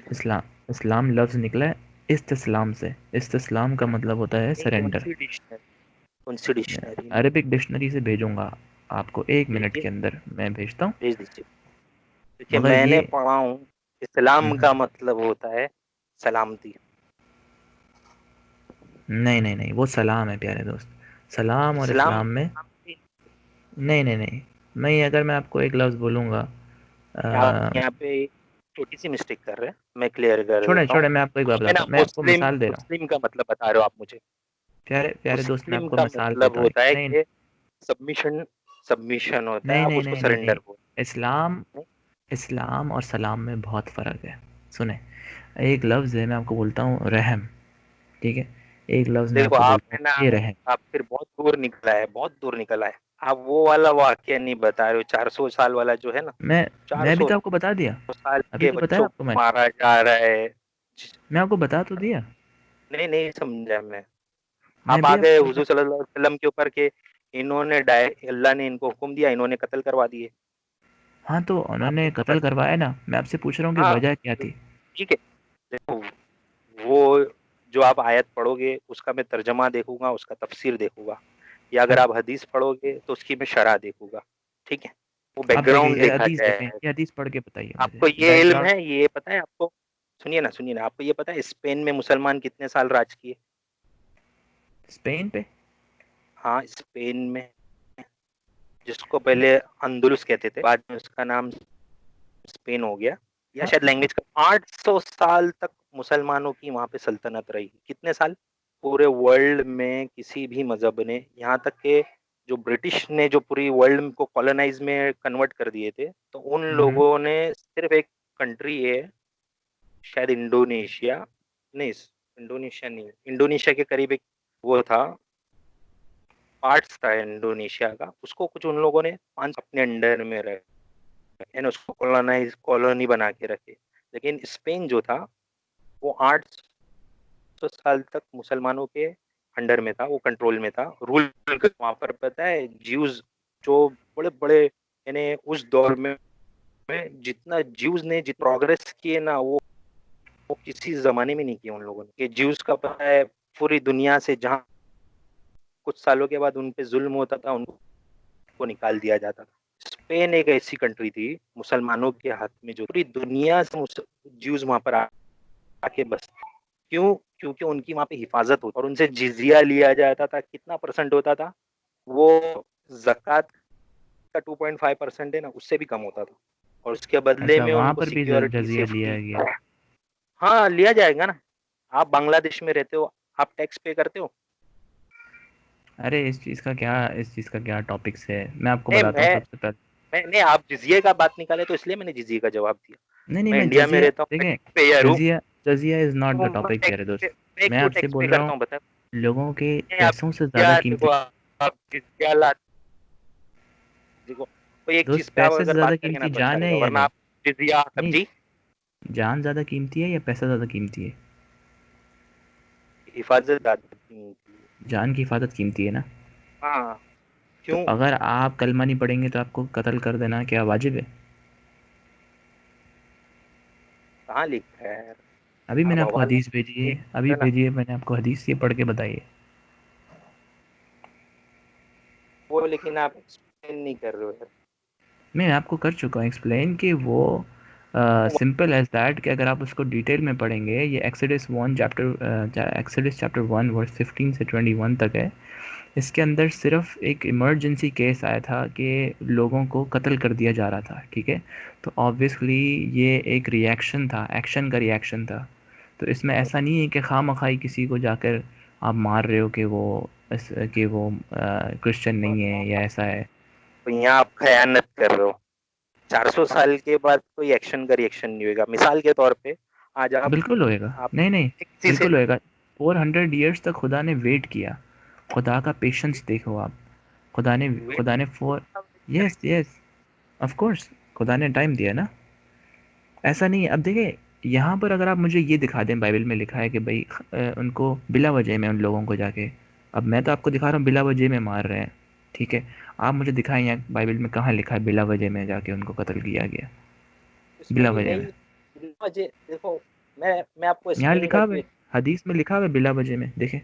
Speaker 1: اسلام لفظ نکلا ہے استسلام سے۔ استسلام کا مطلب ہوتا ہے
Speaker 2: نہیں،
Speaker 1: سرنڈر۔
Speaker 2: کون سی ڈکشنری میں
Speaker 1: عربک ڈکشنری سے بھیجوں گا آپ کو، 1 منٹ
Speaker 2: بھیجیے،
Speaker 1: کے اندر میں بھیجتا ہوں،
Speaker 2: بھیج دیجیے، کیونکہ
Speaker 1: مگر
Speaker 2: میں نے
Speaker 1: یہ
Speaker 2: پڑھا ہوں اسلام کا مطلب ہوتا ہے سلامتی۔
Speaker 1: نہیں نہیں نہیں، وہ سلام ہے پیارے دوست، سلام اور
Speaker 2: اسلام
Speaker 1: اسلام میں نہیں نہیں نہیں۔ میں اگر میں آپ کو ایک لفظ بولوں گا،
Speaker 2: آپ یہاں پہ چھوٹی سی مسٹیک کر رہے ہیں، میں کلیئر کر
Speaker 1: چھوڑیں
Speaker 2: دیتا ہوں۔
Speaker 1: چھوڑیں، میں آپ کو ایک بات
Speaker 2: اس میں نا
Speaker 1: بتاتا ہوں، میں آپ کو
Speaker 2: مسلم
Speaker 1: مثال دے رہا ہوں،
Speaker 2: مسلم کا مطلب بتا رہے ہو آپ مجھے۔
Speaker 1: پیارے پیارے دوست میں آپ
Speaker 2: مسلم
Speaker 1: کو
Speaker 2: کا
Speaker 1: مثال
Speaker 2: مطلب
Speaker 1: دیتا ہوں۔
Speaker 2: ہوتا ہے
Speaker 1: نہیں
Speaker 2: کہ سبمیشن ہوتا ہے،
Speaker 1: نہیں
Speaker 2: آپ
Speaker 1: نہیں
Speaker 2: اس کو
Speaker 1: نہیں نہیں نہیں،
Speaker 2: سرنڈر بولتے
Speaker 1: اسلام اور سلام میں بہت فرق ہے۔ سنیں، ایک لفظ ہے، میں آپ کو بولتا ہوں رحم، ٹھیک ہے، ایک لفظ میں آپ
Speaker 2: دیکھو
Speaker 1: کو
Speaker 2: آپ
Speaker 1: بولتا
Speaker 2: نے
Speaker 1: ہوں
Speaker 2: نا،
Speaker 1: یہ رحم۔
Speaker 2: آپ پھر بہت دور نکلا ہے، بہت دور نکلا ہے۔ آپ وہ والا واقعہ نہیں بتا رہے ہو، 400 سال والا جو ہے نا، چار
Speaker 1: میں بھی
Speaker 2: سو
Speaker 1: تو آپ کو بتا دیا،
Speaker 2: سال
Speaker 1: ابھی
Speaker 2: کے
Speaker 1: تو بتایا
Speaker 2: بچوں
Speaker 1: آپ کو
Speaker 2: کو
Speaker 1: میں نے،
Speaker 2: مارا جا رہا ہے۔
Speaker 1: میں آپ کو بتا تو دیا،
Speaker 2: نہیں نہیں سمجھا میں۔
Speaker 1: میں
Speaker 2: آپ
Speaker 1: بھی آپ
Speaker 2: آگئے
Speaker 1: کو
Speaker 2: حضور صلی اللہ علیہ وسلم کے اوپر کہ انہوں نے اللہ نے ان کو حکم دیا، انہوں نے قتل کروا دیے۔
Speaker 1: ہاں تو انہوں
Speaker 2: آپ
Speaker 1: نے
Speaker 2: کو
Speaker 1: قتل
Speaker 2: خبر؟
Speaker 1: کروایا نا، میں آپ سے پوچھ رہا ہوں کہ
Speaker 2: ہاں
Speaker 1: وجہ کیا تھی؟
Speaker 2: ٹھیک ہے، دیکھو وہ جو آپ آیت پڑھو گے اس کا میں ترجمہ دیکھوں گا، اس کا تفسیر دیکھوں گا، یا اگر
Speaker 1: اب
Speaker 2: آپ حدیث پڑھو گے تو اس کی میں شرح دیکھوں گا، ٹھیک ہے، وہ بیک
Speaker 1: آپ دیکھیں
Speaker 2: گراؤنڈ
Speaker 1: یہ
Speaker 2: دیکھا
Speaker 1: حدیث، دیکھیں
Speaker 2: جائے۔
Speaker 1: یہ حدیث پڑھ کے بتائیے
Speaker 2: آپ
Speaker 1: مجھے
Speaker 2: کو یہ
Speaker 1: بیک
Speaker 2: علم
Speaker 1: گراؤنڈ۔
Speaker 2: ہے، یہ پتہ ہے آپ کو؟ سنیے نا، آپ کو یہ پتہ ہے اسپین میں مسلمان کتنے سال راج کیے؟
Speaker 1: اسپین پہ؟
Speaker 2: ہاں اسپین میں، جس کو پہلے اندلس کہتے تھے، بعد میں اس کا نام اسپین ہو گیا، یا
Speaker 1: ہاں
Speaker 2: شاید لینگویج کا۔ 800 سال تک مسلمانوں کی وہاں پہ سلطنت رہی۔ کتنے سال؟ پورے ورلڈ میں کسی بھی مذہب نے، یہاں تک کہ جو برٹش نے جو پوری ورلڈ کو کالونائز میں کنورٹ کر دیے تھے، تو ان لوگوں نے صرف ایک کنٹری ہے، شاید انڈونیشیا، نہیں انڈونیشیا نہیں، انڈونیشیا کے قریب ایک وہ تھا، پارٹس تھا انڈونیشیا کا، اس کو کچھ ان لوگوں نے 5 اپنے انڈر میں رکھے، یعنی اس کو کالونی بنا کے رکھے۔ لیکن اسپین جو تھا وہ 800 سال تک مسلمانوں کے انڈر میں تھا، وہ کنٹرول میں تھا، رول۔ وہاں پر پتہ ہے جیوز جو بڑے بڑے، یعنی اس دور میں جتنا جیوز نے جتنا پروگرس کیے نا، وہ کسی زمانے میں نہیں کیا ان لوگوں نے۔ کہ جیوز کا پتہ ہے پوری دنیا سے جہاں کچھ سالوں کے بعد ان پہ ظلم ہوتا تھا، ان کو نکال دیا جاتا تھا۔ اسپین ایک ایسی کنٹری تھی مسلمانوں کے ہاتھ میں، جو پوری دنیا سے جیوز وہاں پر آ کے بس۔ کیوں؟ کیونکہ ان کی وہاں پہ حفاظت ہوتی، اور ان سے جزیہ لیا جاتا تھا۔ کتنا پرسنٹ ہوتا تھا وہ؟ زکوٰۃ کا 2.5% ہے نا، اس سے بھی کم ہوتا تھا، اور اس کے بدلے
Speaker 1: اچھا
Speaker 2: میں ان
Speaker 1: وہاں
Speaker 2: کو
Speaker 1: پر بھی
Speaker 2: سیکیورٹی،
Speaker 1: جزیہ
Speaker 2: سیفٹی۔
Speaker 1: لیا گیا؟
Speaker 2: ہاں لیا جائے گا نا، آپ بنگلہ دیش میں رہتے ہو، آپ ٹیکس پے کرتے ہو؟
Speaker 1: ارے اس چیز کا کیا ٹاپکس ہے، میں آپ کو
Speaker 2: نہیں
Speaker 1: بتاتا ہوں سب سے پہلے۔
Speaker 2: نہیں، آپ جزیے کا بات نکالے تو اس لیے میں نے جزیے کا جواب دیا۔
Speaker 1: نہیں نہیں،
Speaker 2: میں
Speaker 1: میں
Speaker 2: انڈیا میں
Speaker 1: جزیہ،
Speaker 2: رہتا ہوں، میں
Speaker 1: دیکھیں
Speaker 2: ٹیکس پیئر ہوں،
Speaker 1: جزیہ از ناٹ دا
Speaker 2: تو
Speaker 1: ٹاپک پیارے دوست،
Speaker 2: میں
Speaker 1: میں
Speaker 2: کیوں
Speaker 1: آپ سے
Speaker 2: ٹیکس
Speaker 1: بول
Speaker 2: پے
Speaker 1: رہا
Speaker 2: کرتا
Speaker 1: ہوں
Speaker 2: ہوں بتا؟
Speaker 1: لوگوں کے
Speaker 2: آپ
Speaker 1: پیسوں سے
Speaker 2: کیا
Speaker 1: زیادہ قیمتی۔
Speaker 2: دیکھو، آپ جزیہ لاتے دیکھو، کوئی ایک چیز
Speaker 1: دوست
Speaker 2: پہ آپ
Speaker 1: پیسے سے
Speaker 2: اگر
Speaker 1: زیادہ
Speaker 2: بات کریں نا
Speaker 1: قیمتی
Speaker 2: تو اچھا
Speaker 1: جان
Speaker 2: رہے
Speaker 1: ہے
Speaker 2: گا،
Speaker 1: یا
Speaker 2: ورنہ
Speaker 1: نہیں؟
Speaker 2: آپ جزیہ
Speaker 1: نہیں،
Speaker 2: سبزی۔
Speaker 1: جان زیادہ قیمتی ہے یا پیسہ زیادہ قیمتی ہے؟
Speaker 2: حفاظت زیادہ قیمتی ہے۔
Speaker 1: جان کی حفاظت قیمتی ہے نا؟
Speaker 2: ہاں
Speaker 1: تو
Speaker 2: کیوں؟
Speaker 1: اگر آپ کلمہ نہیں پڑھیں گے تو آپ کو قتل کر دینا کیا واجب ہے؟
Speaker 2: کہاں لکھا ہے یار؟
Speaker 1: ابھی میں نے آپ کو
Speaker 2: آواز
Speaker 1: حدیث بھیجی ہے، ابھی
Speaker 2: ہے نا،
Speaker 1: بھیجی ہے میں نے آپ کو حدیث، یہ پڑھ کے بتائیے۔
Speaker 2: وہ لیکن آپ ایکسپلین نہیں کر رہے ہو یار۔
Speaker 1: میں آپ کو کر چکا ہوں ایکسپلین کہ وہ سمپل ایز دیٹ کہ اگر آپ اس کو ڈیٹیل میں پڑھیں گے، یہ ایکسڈس چیپٹر 1 ورس 15 سے 21 تک ہے. اس کے اندر صرف ایک ایمرجنسی کیس آیا تھا کہ لوگوں کو قتل کر دیا جا رہا تھا، ٹھیک ہے. تو آبویسلی یہ ایک ریئیکشن تھا، ایکشن کا ریئیکشن تھا. تو اس میں ایسا نہیں ہے کہ خواہ مخواہ کسی کو جا کر آپ مار رہے ہو کہ وہ کرسچن نہیں ہے یا ایسا ہے.
Speaker 2: تو یہاں آپ خیانت کر رہے ہو. 400 سال کے بعد کوئی ایکشن کا ریئیکشن نہیں ہوئے گا. مثال کے طور پہ آج
Speaker 1: بالکل ہوئے گا،
Speaker 2: آپ
Speaker 1: نہیں
Speaker 2: کسی سے
Speaker 1: بالکل ہوئے گا. 400 ایئرس تک خدا نے ویٹ کیا. خدا کا پیشنس دیکھو آپ. خدا نے یس یس آف کورس خدا نے ٹائم دیا نا. ایسا نہیں ہے. اب دیکھیں یہاں پر اگر آپ مجھے یہ دکھا دیں بائبل میں لکھا ہے کہ بھائی ان کو بلا وجہ میں ان لوگوں کو جا کے، اب میں تو آپ کو دکھا رہا ہوں بلا وجہ میں مار رہے ہیں، ٹھیک ہے. آپ مجھے دکھائیں یہاں بائبل میں کہاں لکھا ہے بلا وجہ میں جا کے ان کو قتل کیا گیا
Speaker 2: اس میں
Speaker 1: بلا
Speaker 2: بھی
Speaker 1: وجہ میں.
Speaker 2: نہیں مجھے دیکھو. میں آپ کو
Speaker 1: یہاں
Speaker 2: اسپین کا
Speaker 1: لکھا ہوا ہے، حدیث میں لکھا ہوا ہے بلا وجہ میں. دیکھیں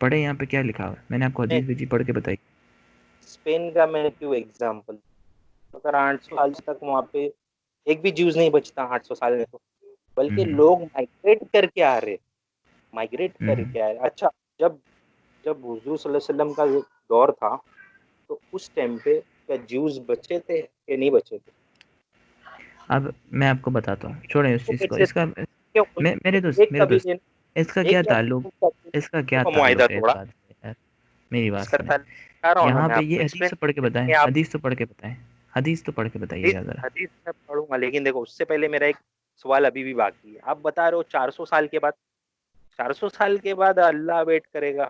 Speaker 1: پڑھیں یہاں پہ کیا لکھا ہوا ہے. میں نے آپ کو حدیث بھیجی، پڑھ کے بتائی.
Speaker 2: میں کیوں ایگزامپل اگر 800 سال تک وہاں پہ ایک بھی جیوز نہیں بچتا 800 سال میں، تو بلکہ لوگ مائگریٹ کر کے آ رہے. اچھا جب حضور صلی اللہ علیہ وسلم کا دور تھا تو اس ٹائم پہ کیا جیوز بچے تھے کہ نہیں بچے تھے؟
Speaker 1: اب میں آپ کو بتاتا ہوں، چھوڑیں اس چیز کو. اس کا میرے
Speaker 2: کبھی
Speaker 1: دوست اس کا کیا
Speaker 2: ایک
Speaker 1: تعلق، اس کا کیا
Speaker 2: معاہدہ
Speaker 1: تعلق ہے اس
Speaker 2: توڑا.
Speaker 1: بات سے یار. میری
Speaker 2: اس
Speaker 1: بات
Speaker 2: کا
Speaker 1: سنیں.
Speaker 2: بتا رہا ہوں نا
Speaker 1: یہاں
Speaker 2: میں
Speaker 1: پہ
Speaker 2: آپ کو
Speaker 1: یہ حدیث
Speaker 2: ایکسپلین.
Speaker 1: تو پڑھ کے بتائیں،
Speaker 2: آپ
Speaker 1: حدیث تو پڑھ کے بتائیں، حدیث تو پڑھ کے بتائیے گا ذرا.
Speaker 2: حدیث میں پڑھوں گا، لیکن دیکھو اس سے پہلے میرا ایک سوال ابھی بھی باقی ہے. آپ بتا رہے ہو 400 سال کے بعد، 400 سال کے بعد اللہ ویٹ کرے گا.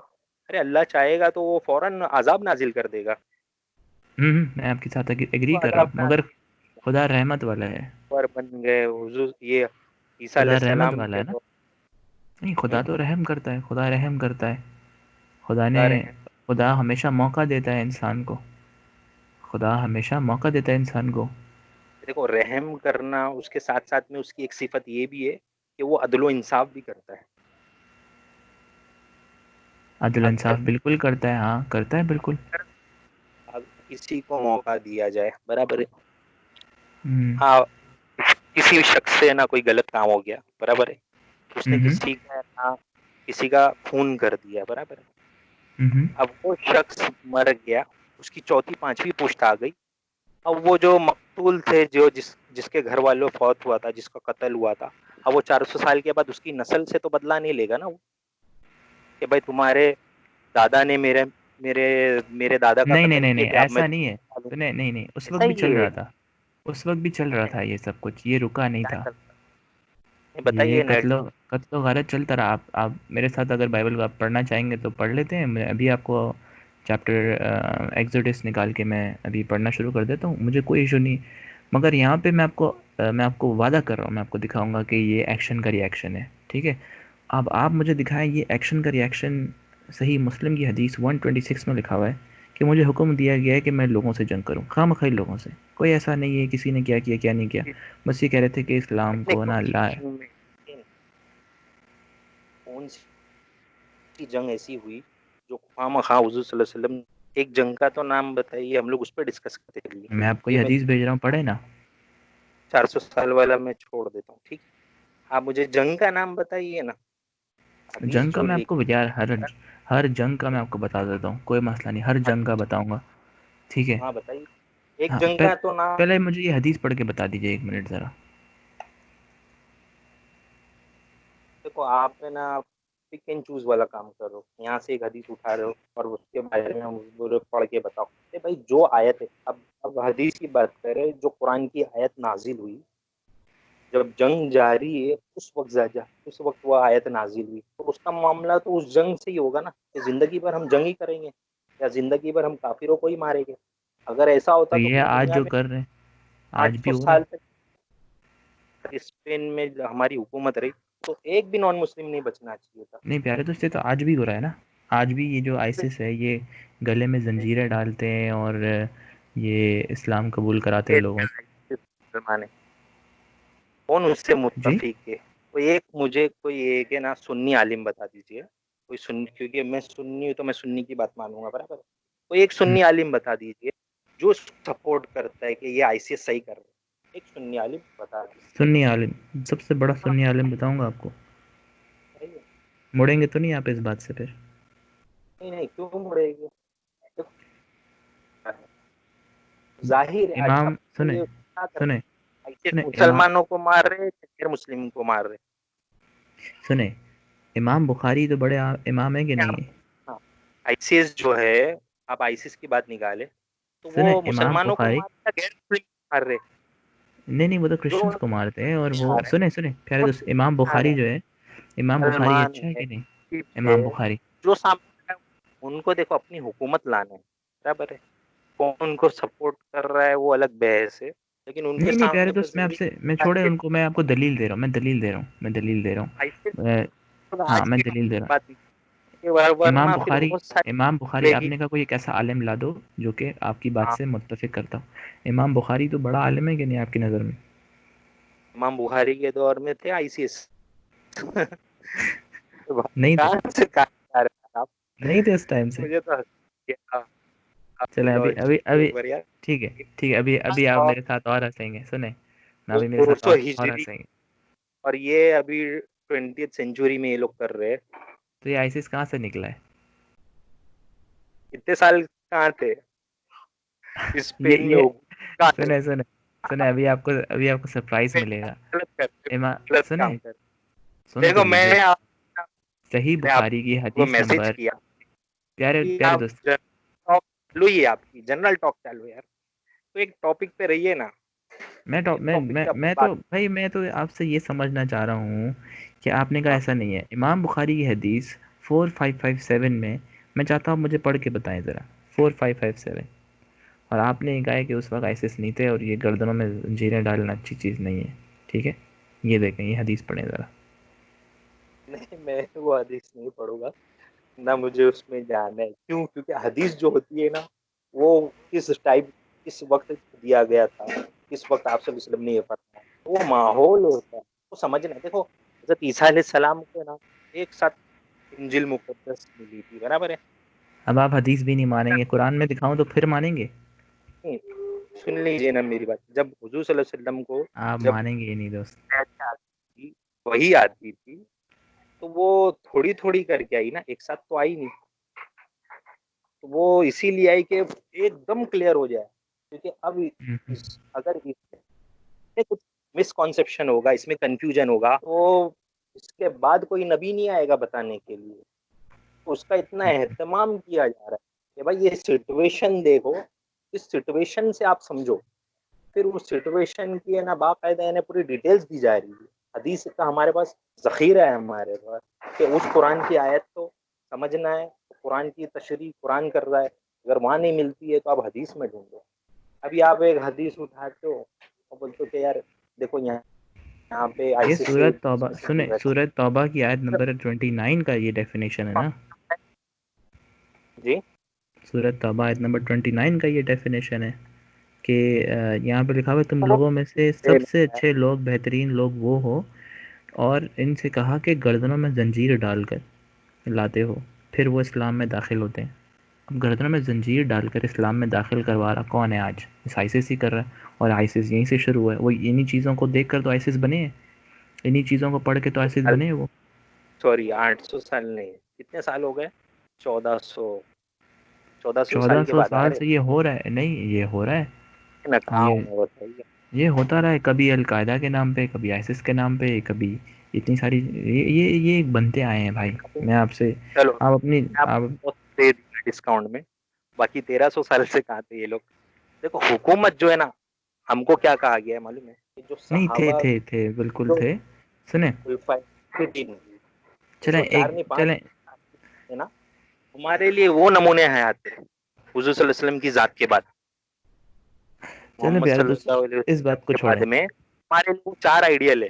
Speaker 2: ارے اللہ چاہے گا تو وہ فوراً عذاب نازل کر دے گا.
Speaker 1: میں آپ کے ساتھ ایگری
Speaker 2: وہ
Speaker 1: کر رہا
Speaker 2: عذاب
Speaker 1: ہوں، مگر
Speaker 2: نازل
Speaker 1: خدا رحمت والا ہے.
Speaker 2: پر بن گئے حضور یہ عیسیٰ علیہ
Speaker 1: خدا رحمت
Speaker 2: السلام
Speaker 1: والا
Speaker 2: کے
Speaker 1: ہے نا.
Speaker 2: دور.
Speaker 1: نہیں خدا تو رحم کرتا ہے، خدا رحم کرتا ہے. خدا نے
Speaker 2: خدا رحم.
Speaker 1: خدا ہمیشہ موقع دیتا ہے انسان کو. خدا ہمیشہ موقع دیتا ہے انسان کو.
Speaker 2: دیکھو رحم کرنا اس کے ساتھ ساتھ میں اس کی ایک صفت یہ بھی ہے کہ وہ عدل و انصاف بھی کرتا ہے.
Speaker 1: عدل
Speaker 2: اگر
Speaker 1: انصاف بالکل کرتا ہے، ہاں کرتا ہے بالکل.
Speaker 2: اگر کسی کو موقع دیا جائے برابر ہے.
Speaker 1: ہوں
Speaker 2: ہاں کسی شخص سے نہ کوئی غلط کام ہو گیا برابر ہے. اس نے
Speaker 1: ہوں
Speaker 2: کسی کا خون کر دیا برابر ہے.
Speaker 1: ہوں
Speaker 2: اب وہ شخص مر گیا، اس کی چوتھی پانچویں پشت آ گئی. اب وہ جو مقتول تھے، جس کے گھر والوں فوت ہوا تھا، جس کا قتل ہوا تھا، اب وہ 400 سال کے بعد اس کی نسل سے تو بدلہ نہیں لے گا نا وہ، کہ بھائی تمہارے دادا نے میرے دادا کا
Speaker 1: نہیں نہیں
Speaker 2: قتل
Speaker 1: نہیں
Speaker 2: کیا
Speaker 1: نہیں
Speaker 2: کہ اب میں
Speaker 1: ایسا نہیں ہے. نہیں اس وقت
Speaker 2: ایسا
Speaker 1: بھی
Speaker 2: ہی
Speaker 1: چل
Speaker 2: ہے.
Speaker 1: رہا تھا. اس وقت بھی چل رہا تھا یہ سب کچھ، یہ رکا نہیں تھا. یہ
Speaker 2: بتائیے نیٹ.
Speaker 1: قتل و غارت چلتا رہا. آپ میرے ساتھ اگر بائبل کو آپ پڑھنا چاہیں گے تو پڑھ لیتے ہیں. میں ابھی آپ کو چیپٹر ایگزوڈس نکال کے میں ابھی پڑھنا شروع کر دیتا ہوں، مجھے کوئی ایشو نہیں. مگر یہاں پہ میں آپ کو وعدہ کر رہا ہوں، میں آپ کو دکھاؤں گا کہ یہ ایکشن کا ریئیکشن ہے، ٹھیک ہے. اب آپ مجھے دکھائیں یہ ایکشن کا ریئیکشن. صحیح مسلم کی حدیث 126 میں لکھا ہوا ہے کہ مجھے حکم دیا گیا ہے کہ میں لوگوں سے جنگ کروں، خواہ مخواہ لوگوں سے. کوئی ایسا نہیں ہے کسی نے کیا کیا نہیں کیا. بس یہ کہہ رہے تھے کہ اسلام کو نہ اللہ ہے.
Speaker 2: کون سی جنگ ایسی ہوئی جو خواہ مخواہ حضور صلی اللہ علیہ وسلم؟ ایک جنگ کا تو نام بتائیے، ہم لوگ اس پہ ڈسکس کرتے ہیں.
Speaker 1: میں آپ کو
Speaker 2: یہ
Speaker 1: یہ
Speaker 2: میں
Speaker 1: حدیث بھیج رہا ہوں، پڑھے نا.
Speaker 2: 400 سال والا میں چھوڑ دیتا ہوں، ٹھیک ہے. آپ مجھے جنگ کا نام بتائیے نا. حدیث
Speaker 1: جنگ کا
Speaker 2: جو
Speaker 1: میں آپ کو
Speaker 2: لکھی
Speaker 1: ہر جنگ کا میں آپ کو بتا دیتا ہوں، کوئی مسئلہ نہیں، ہر جنگ کا بتاؤں گا، ٹھیک ہے.
Speaker 2: ہاں بتائیے. ایک
Speaker 1: ہاں
Speaker 2: جنگ کا تو نام.
Speaker 1: پہلے مجھے یہ حدیث پڑھ کے بتا دیجیے، ایک منٹ ذرا.
Speaker 2: دیکھو آپ ہے نا پک اینڈ چوز والا کام کرو. یہاں سے ایک حدیث اٹھا رہے ہو اور اس کے بارے میں پڑھ کے بتاؤ. بھائی جو آیت ہے، اب حدیث کی بات کریں، جو قرآن کی آیت نازل ہوئی جب جنگ جاری ہے اس وقت وہ آیت نازل ہوئی، تو اس کا معاملہ تو اس جنگ سے ہی ہوگا نا، کہ زندگی بھر ہم جنگ ہی کریں گے یا زندگی بھر ہم کافروں کو ہی ماریں گے. اگر ایسا ہوتا تو
Speaker 1: یہ
Speaker 2: پوری
Speaker 1: آج
Speaker 2: دنیا
Speaker 1: جو
Speaker 2: میں
Speaker 1: کر رہے ہیں آج بھی
Speaker 2: 800
Speaker 1: ہو رہا
Speaker 2: سال
Speaker 1: ہے.
Speaker 2: تک اسپین میں ہماری حکومت رہی تو ایک بھی نان مسلم نہیں بچنا چاہیے تھا.
Speaker 1: نہیں پیارے دوست، یہ تو آج بھی ہو رہا ہے نا. آج بھی یہ جو آئسس ہے یہ گلے میں زنجیریں ڈالتے ہیں اور یہ اسلام قبول کراتے ہیں لوگوں سے.
Speaker 2: کون اس سے
Speaker 1: جی
Speaker 2: متفق ہے؟ کوئی ایک ہے نا سنی عالم بتا دیجیے. کوئی سنی، کیونکہ میں سنی ہوں تو میں سنی کی بات مانوں گا برابر. کوئی ایک
Speaker 1: ہم،
Speaker 2: سنی عالم بتا دیجیے جو سپورٹ کرتا ہے کہ یہ آئی سی ایس صحیح کر رہا ہے. ایک سنی عالم بتا دیں.
Speaker 1: سنی عالم، سب سے بڑا سنی عالم بتاؤں گا آپ کو.
Speaker 2: صحیح ہے.
Speaker 1: مڑیں گے تو نہیں آپ اس بات سے پھر؟
Speaker 2: نہیں نہیں، کیوں مڑے گی؟ دیکھو، ظاہر ہے. اچھا
Speaker 1: امام
Speaker 2: تو
Speaker 1: سنیں
Speaker 2: یہ کیا کر
Speaker 1: سنیں
Speaker 2: رہے ہیں؟ ایسے
Speaker 1: سنیں امام
Speaker 2: مسلمانوں کو مار رہے ہیں غیر مسلم کو مار رہے
Speaker 1: سنیں امام بخاری تو بڑے امام ہیں کہ
Speaker 2: ہیں.
Speaker 1: نہیں ہے؟
Speaker 2: ہاں، آئسس جو ہے، آپ آئسس کی بات نکالے تو
Speaker 1: سنیں
Speaker 2: وہ
Speaker 1: امام
Speaker 2: مسلمانوں کو
Speaker 1: بخاری،
Speaker 2: مار رہے ہیں غیر مسلم کو مار رہے ہیں.
Speaker 1: نہیں نہیں وہ تو
Speaker 2: جو
Speaker 1: کرسچنس کو مارتے ہیں. اور وہ
Speaker 2: اشار ہے
Speaker 1: سنیں پیارے دوست، امام بخاری جو ہے، امام بخاری
Speaker 2: سلمان
Speaker 1: اچھا ہے
Speaker 2: ہے،
Speaker 1: کہ نہیں؟
Speaker 2: ہے
Speaker 1: امام بخاری
Speaker 2: جو سامنے ہے، ان کو دیکھو اپنی حکومت لانا ہے. برابر ہے. کون ان کو سپورٹ کر رہا ہے وہ الگ بحث ہے، لیکن ان کے
Speaker 1: نہیں نہیں پیارے
Speaker 2: سامنے
Speaker 1: دوست،
Speaker 2: بس
Speaker 1: میں آپ سے، میں چھوڑے ان کو، میں آپ کو دلیل دے رہا ہوں، میں دلیل دے رہا ہوں. ہاں
Speaker 2: آج
Speaker 1: میں
Speaker 2: کی
Speaker 1: دلیل دے رہا
Speaker 2: بات
Speaker 1: ہوں.
Speaker 2: نہیں،
Speaker 1: امام
Speaker 2: ورنہ پھر
Speaker 1: بخاری،
Speaker 2: بہت ساری
Speaker 1: امام بخاری
Speaker 2: رہے
Speaker 1: آپ
Speaker 2: گی.
Speaker 1: نے کہا کوئی ایک ایسا عالم لا دو جو کہ آپ کی بات
Speaker 2: ہاں،
Speaker 1: سے متفق کرتا ہو. امام بخاری تو بڑا عالم ہے کہ نہیں آپ کی نظر میں؟
Speaker 2: امام بخاری کے دور میں تھے آئی سی ایس.
Speaker 1: نہیں تھے،
Speaker 2: کہاں سے کہاں جا رہے ہیں آپ؟
Speaker 1: نہیں تھے اس ٹائم سے.
Speaker 2: مجھے تو ہنسی آ- آپ کی
Speaker 1: چلیں ابھی ابھی
Speaker 2: لاجک کے
Speaker 1: ابھی
Speaker 2: اوپر یار.
Speaker 1: ٹھیک ہے ٹھیک ہے، ابھی آپ
Speaker 2: اور
Speaker 1: میرے ساتھ اور ہنسیں گے. سنیں نہ،
Speaker 2: دو
Speaker 1: ابھی میرے ساتھ
Speaker 2: سو
Speaker 1: اور
Speaker 2: ہجری
Speaker 1: ہنسیں گے.
Speaker 2: اور یہ ابھی 20th سینچری میں یہ لوگ کر رہے ہیں.
Speaker 1: تو یہ آئسس کہاں سے نکلا ہے؟
Speaker 2: اتنے سال کہاں تھے اسپین میں
Speaker 1: یہ
Speaker 2: کہاں تھے؟
Speaker 1: سنیں ابھی آپ کو سرپرائز ملے گا.
Speaker 2: غلط کرتے،
Speaker 1: امام
Speaker 2: غلط
Speaker 1: سنیں،
Speaker 2: کام کرتے.
Speaker 1: سن تو
Speaker 2: دیکھو میں
Speaker 1: لیجئے.
Speaker 2: نے
Speaker 1: صحیح
Speaker 2: آپ
Speaker 1: بخاری کی
Speaker 2: کو
Speaker 1: حدیث
Speaker 2: میسج
Speaker 1: نمبر،
Speaker 2: کیا
Speaker 1: پیارے
Speaker 2: کہ
Speaker 1: پیارے
Speaker 2: آپ
Speaker 1: دوست،
Speaker 2: ٹاک چالو ہی ہے، آپ کی جنرل ٹاک چالو ہے یار. تو ایک ٹاپک پہ رہیے نا.
Speaker 1: میں
Speaker 2: ایک ٹاپک پہ اپنی
Speaker 1: میں
Speaker 2: بات.
Speaker 1: تو بھائی، میں تو آپ سے یہ سمجھنا چاہ رہا ہوں کہ آپ نے کہا
Speaker 2: ہاں،
Speaker 1: ایسا نہیں ہے. امام بخاری کی حدیث 4557 میں چاہتا ہوں مجھے پڑھ کے بتائیں ذرا. 4557. اور آپ نے یہ کہا ہے کہ اس وقت ایسس نہیں تھے اور یہ گردنوں میں زنجیریں ڈالنا اچھی چیز نہیں ہے. ٹھیک ہے، یہ دیکھیں، یہ حدیث پڑھیں ذرا.
Speaker 2: نہیں میں وہ حدیث نہیں پڑھوں گا، نہ مجھے اس میں جانا ہے. کیوں؟ کیونکہ حدیث جو ہوتی ہے نا، وہ کس ٹائپ، کس وقت دیا گیا تھا، کس وقت آپ سے وسلم نے یہ فرمایا، وہ ماحول ہوتا ہے وہ سمجھنا ہے. دیکھو حضرت عیسیٰ علیہ السلام کو نا ایک ساتھ انجیل مقدس ملی تھی. برابر ہے.
Speaker 1: اب آپ حدیث بھی نہیں مانیں گے، قرآن میں دکھاؤں تو پھر مانیں گے؟
Speaker 2: سن لیجیے نا میری بات. جب حضور صلی اللہ علیہ وسلم کو
Speaker 1: آپ
Speaker 2: جب
Speaker 1: مانیں گے ہی نہیں دوست.
Speaker 2: وہی آتی تھی تو وہ تھوڑی تھوڑی کر کے آئی نا، ایک ساتھ تو آئی نہیں. تو وہ اسی لیے آئی کہ ایک دم کلیئر ہو جائے. کیونکہ اب اگر اس میں کچھ مسکنسیپشن ہوگا، اس میں کنفیوژن ہوگا، تو اس کے بعد کوئی نبی نہیں آئے گا بتانے کے لیے. اس کا اتنا اہتمام کیا جا رہا ہے کہ بھائی یہ سچویشن دیکھو، اس سچویشن سے آپ سمجھو. پھر اس سچویشن کی ہے نا باقاعدہ ہے نا پوری ڈیٹیلز دی جا رہی ہے. حدیث کا ہمارے پاس ذخیرہ ہے ہمارے پاس کہ اس قرآن کی آیت کو سمجھنا ہے. قرآن کی تشریح قرآن کر رہا ہے، اگر وہاں نہیں ملتی ہے تو آپ حدیث میں ڈھونڈو. ابھی آپ ایک حدیث اٹھاتے ہو اور بولتے ہو کہ یار دیکھو یہاں پہ
Speaker 1: یہ
Speaker 2: آئیسس سے
Speaker 1: سورت توبہ، سنیں سورت توبہ کی آیت نمبر 29 کا یہ ڈیفینیشن ہے نا.
Speaker 2: جی
Speaker 1: سورت توبہ آیت نمبر 29 کا یہ ڈیفینیشن ہے کہ یہاں پہ لکھا ہوا ہے تم لوگوں میں سے سب سے اچھے لوگ، بہترین لوگ وہ ہو، اور ان سے کہا کہ گردنوں میں زنجیر ڈال کر لاتے ہو پھر وہ اسلام میں داخل ہوتے ہیں. اب گردنوں میں زنجیر ڈال کر اسلام میں داخل کروا رہا کون ہے؟ آج اس آئسس ہی کر رہا ہے. اور آئسس یہیں سے شروع ہوا ہے. وہ انہی چیزوں کو دیکھ کر تو آئسس بنے ہیں، انہی چیزوں کو پڑھ کے تو آئسس بنے ہیں وہ.
Speaker 2: سوری 800 سال نہیں، کتنے سال ہو گئے؟ 1400، 1400
Speaker 1: چودہ
Speaker 2: سال کے
Speaker 1: سو
Speaker 2: بعد آ
Speaker 1: سال
Speaker 2: رہے
Speaker 1: سے یہ ہو رہا ہے. نہیں یہ ہو رہا ہے،
Speaker 2: نا. کہاں
Speaker 1: یہ
Speaker 2: ہوں گے بتائیے.
Speaker 1: یہ ہوتا رہا ہے. کبھی القاعدہ کے نام پہ، کبھی آئسس کے نام پہ، کبھی اتنی ساری یہ بنتے آئے ہیں بھائی. میں آپ سے،
Speaker 2: چلو
Speaker 1: آپ اپنی
Speaker 2: آپ
Speaker 1: آپ
Speaker 2: کو دے دیا ڈسکاؤنٹ میں، باقی 1300 سال سے کہاں تھے یہ لوگ. دیکھو حکومت جو ہے نا، ہم کو کیا کہا گیا ہے معلوم ہے کہ جو
Speaker 1: نہیں
Speaker 2: صحابہ
Speaker 1: تھے بالکل
Speaker 2: جو
Speaker 1: تھے. سنیں
Speaker 2: خلفائے دین،
Speaker 1: چلیں
Speaker 2: جو چار
Speaker 1: ایک
Speaker 2: نے پانچ
Speaker 1: چلیں
Speaker 2: ہے نا، ہمارے لیے وہ نمونے حیات تھے حضور صلی اللہ علیہ وسلم کی ذات کے بعد.
Speaker 1: چلیں
Speaker 2: محمد
Speaker 1: پیارے
Speaker 2: صلی
Speaker 1: دوست،
Speaker 2: اللہ علیہ
Speaker 1: اس
Speaker 2: وسلم
Speaker 1: بات کو
Speaker 2: کے
Speaker 1: چھوڑیں.
Speaker 2: بعد میں ہمارے لیے وہ چار آئیڈیل ہے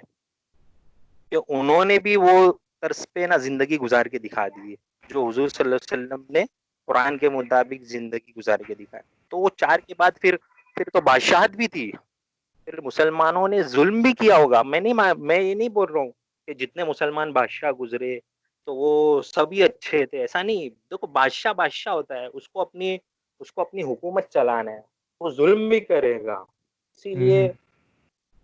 Speaker 2: کہ انہوں نے بھی وہ طرز پہ نا زندگی گزار کے دکھا دی ہے جو حضور صلی اللہ علیہ وسلم نے قرآن کے مطابق زندگی گزار کے دکھایا. تو وہ چار کے بعد پھر تو بادشاہت بھی تھی. پھر مسلمانوں نے ظلم بھی کیا ہوگا. میں یہ نہیں بول رہا ہوں کہ جتنے مسلمان بادشاہ گزرے تو وہ سبھی اچھے تھے، ایسا نہیں. دیکھو بادشاہ بادشاہ ہوتا ہے، اس کو اپنی حکومت چلانا ہے، وہ ظلم بھی کرے گا. اسی لیے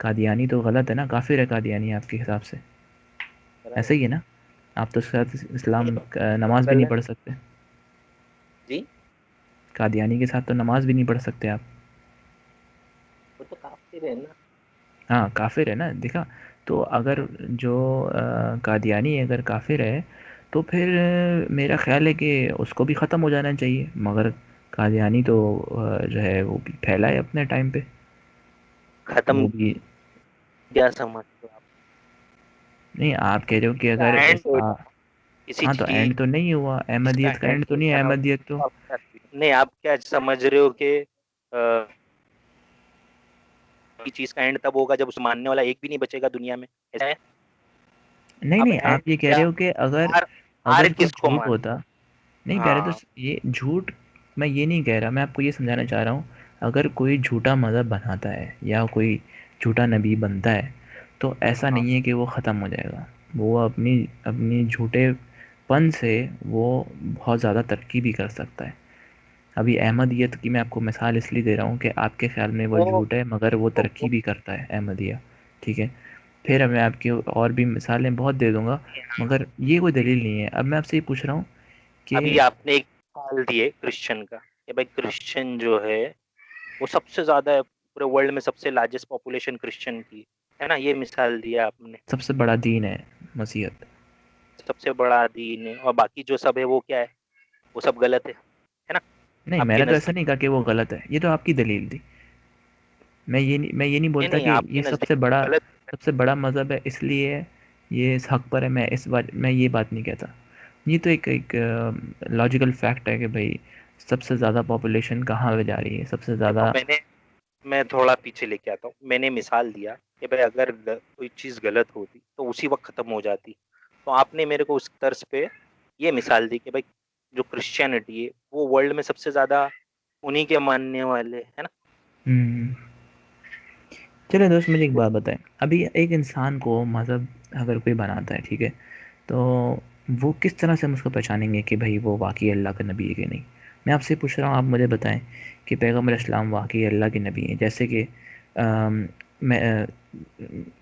Speaker 1: قادیانی تو غلط ہے نا، کافر ہے قادیانی آپ کے حساب سے، ایسا ہی ہے نا؟ آپ تو اس کے ساتھ اسلام نماز بھی نہیں
Speaker 2: غلط
Speaker 1: پڑھ سکتے،
Speaker 2: جی،
Speaker 1: قادیانی کے ساتھ تو نماز بھی نہیں پڑھ سکتے آپ.
Speaker 2: وہ تو کافر ہے نا.
Speaker 1: ہاں کافر ہے نا، دیکھا. تو اگر جو قادیانی اگر کافر ہے تو پھر میرا خیال ہے کہ اس کو بھی ختم ہو جانا چاہیے، مگر قادیانی تو جو ہے وہ بھی پھیلا ہے اپنے ٹائم پہ،
Speaker 2: ختم
Speaker 1: وہ بھی.
Speaker 2: کیا سمجھتے ہو آپ؟
Speaker 1: نہیں آپ کہہ رہے ہو کہ اگر
Speaker 2: اینڈ کسی
Speaker 1: ہاں تو اینڈ تو
Speaker 2: چیز
Speaker 1: نہیں ہوا،
Speaker 2: کا
Speaker 1: احمدیت کا
Speaker 2: اینڈ
Speaker 1: اینڈ تو نہیں ہے،
Speaker 2: ہوتا ہے
Speaker 1: احمدیت تو.
Speaker 2: نہیں، آپ کیا سمجھ رہے ہو کہ چیز کا اینڈ تب ہوگا جب اس ماننے والا ایک بھی نہیں بچے گا دنیا میں، ایسا ہے؟
Speaker 1: نہیں
Speaker 2: اب
Speaker 1: نہیں،
Speaker 2: اینڈ
Speaker 1: آپ یہ کہہ
Speaker 2: کیا،
Speaker 1: رہے ہو کہ اگر
Speaker 2: ہار ہار
Speaker 1: اگر کوئی
Speaker 2: کس کو
Speaker 1: جھوٹ
Speaker 2: مان.
Speaker 1: ہوتا. نہیں پہلے تو
Speaker 2: ہاں
Speaker 1: یہ جھوٹ میں یہ نہیں کہہ رہا، میں آپ کو یہ سمجھانا چاہ رہا ہوں. اگر کوئی جھوٹا مذہب بناتا ہے یا کوئی جھوٹا نبی بنتا ہے تو ایسا
Speaker 2: ہاں
Speaker 1: نہیں ہے کہ وہ ختم ہو جائے گا. وہ اپنی جھوٹے پن سے وہ بہت زیادہ ترقی بھی کر سکتا ہے. ابھی احمدیت کی میں آپ کو مثال اس لیے دے رہا ہوں کہ آپ کے خیال میں وہ جھوٹ ہے مگر وہ ترقی بھی کرتا ہے احمدیہ. ٹھیک ہے، پھر میں آپ کی اور بھی مثالیں بہت دے دوں گا، مگر یہ کوئی دلیل نہیں ہے. اب میں آپ سے یہ پوچھ رہا ہوں کہ
Speaker 2: ابھی آپ نے ایک مثال دی ہے کرسچن کا کہ بھائی کرسچن جو ہے وہ سب سے زیادہ پورے ورلڈ میں سب سے لارجسٹ پاپولیشن کرسچن کی ہے نا، یہ مثال دیا آپ نے.
Speaker 1: سب سے بڑا دین ہے مسیحت.
Speaker 2: سب سے بڑا دین ہے اور باقی جو سب ہے وہ کیا ہے، وہ سب غلط ہے نا
Speaker 1: نہیں
Speaker 2: آپ
Speaker 1: میں
Speaker 2: کے
Speaker 1: نے تو ایسا
Speaker 2: نزدیک.
Speaker 1: نہیں کہا کہ وہ غلط ہے، یہ تو آپ کی دلیل تھی. میں یہ نہیں بولتا
Speaker 2: نہیں
Speaker 1: کہ
Speaker 2: آپ کے
Speaker 1: یہ
Speaker 2: نزدیک غلط.
Speaker 1: سب سے بڑا مذہب ہے اس لیے یہ اس حق پر ہے، میں یہ بات نہیں کہتا. یہ تو ایک لاجیکل فیکٹ ہے کہ بھائی سب سے زیادہ پاپولیشن کہاں پہ جا رہی ہے، سب سے
Speaker 2: دیکھو
Speaker 1: زیادہ.
Speaker 2: میں تھوڑا پیچھے لے کے آتا ہوں. میں نے مثال دیا کہ بھائی اگر کوئی چیز غلط ہوتی تو اسی وقت ختم ہو جاتی، تو آپ نے میرے کو اس طرز پہ یہ مثال دی کہ بھائی جو کرسچینٹی ہے وہ ورلڈ میں سب سے زیادہ انہی کے ماننے والے ہے نا.
Speaker 1: ہوں. چلے دوست مجھے ایک بات بتائیں، ابھی ایک انسان کو مذہب اگر کوئی بناتا ہے ٹھیک ہے، تو وہ کس طرح سے ہم اس کو پہچانیں گے کہ بھائی وہ واقعی اللہ کا نبی ہے کہ نہیں؟ میں آپ سے پوچھ رہا ہوں، آپ مجھے بتائیں کہ پیغمبر اسلام واقعی اللہ کے نبی ہیں. جیسے کہ میں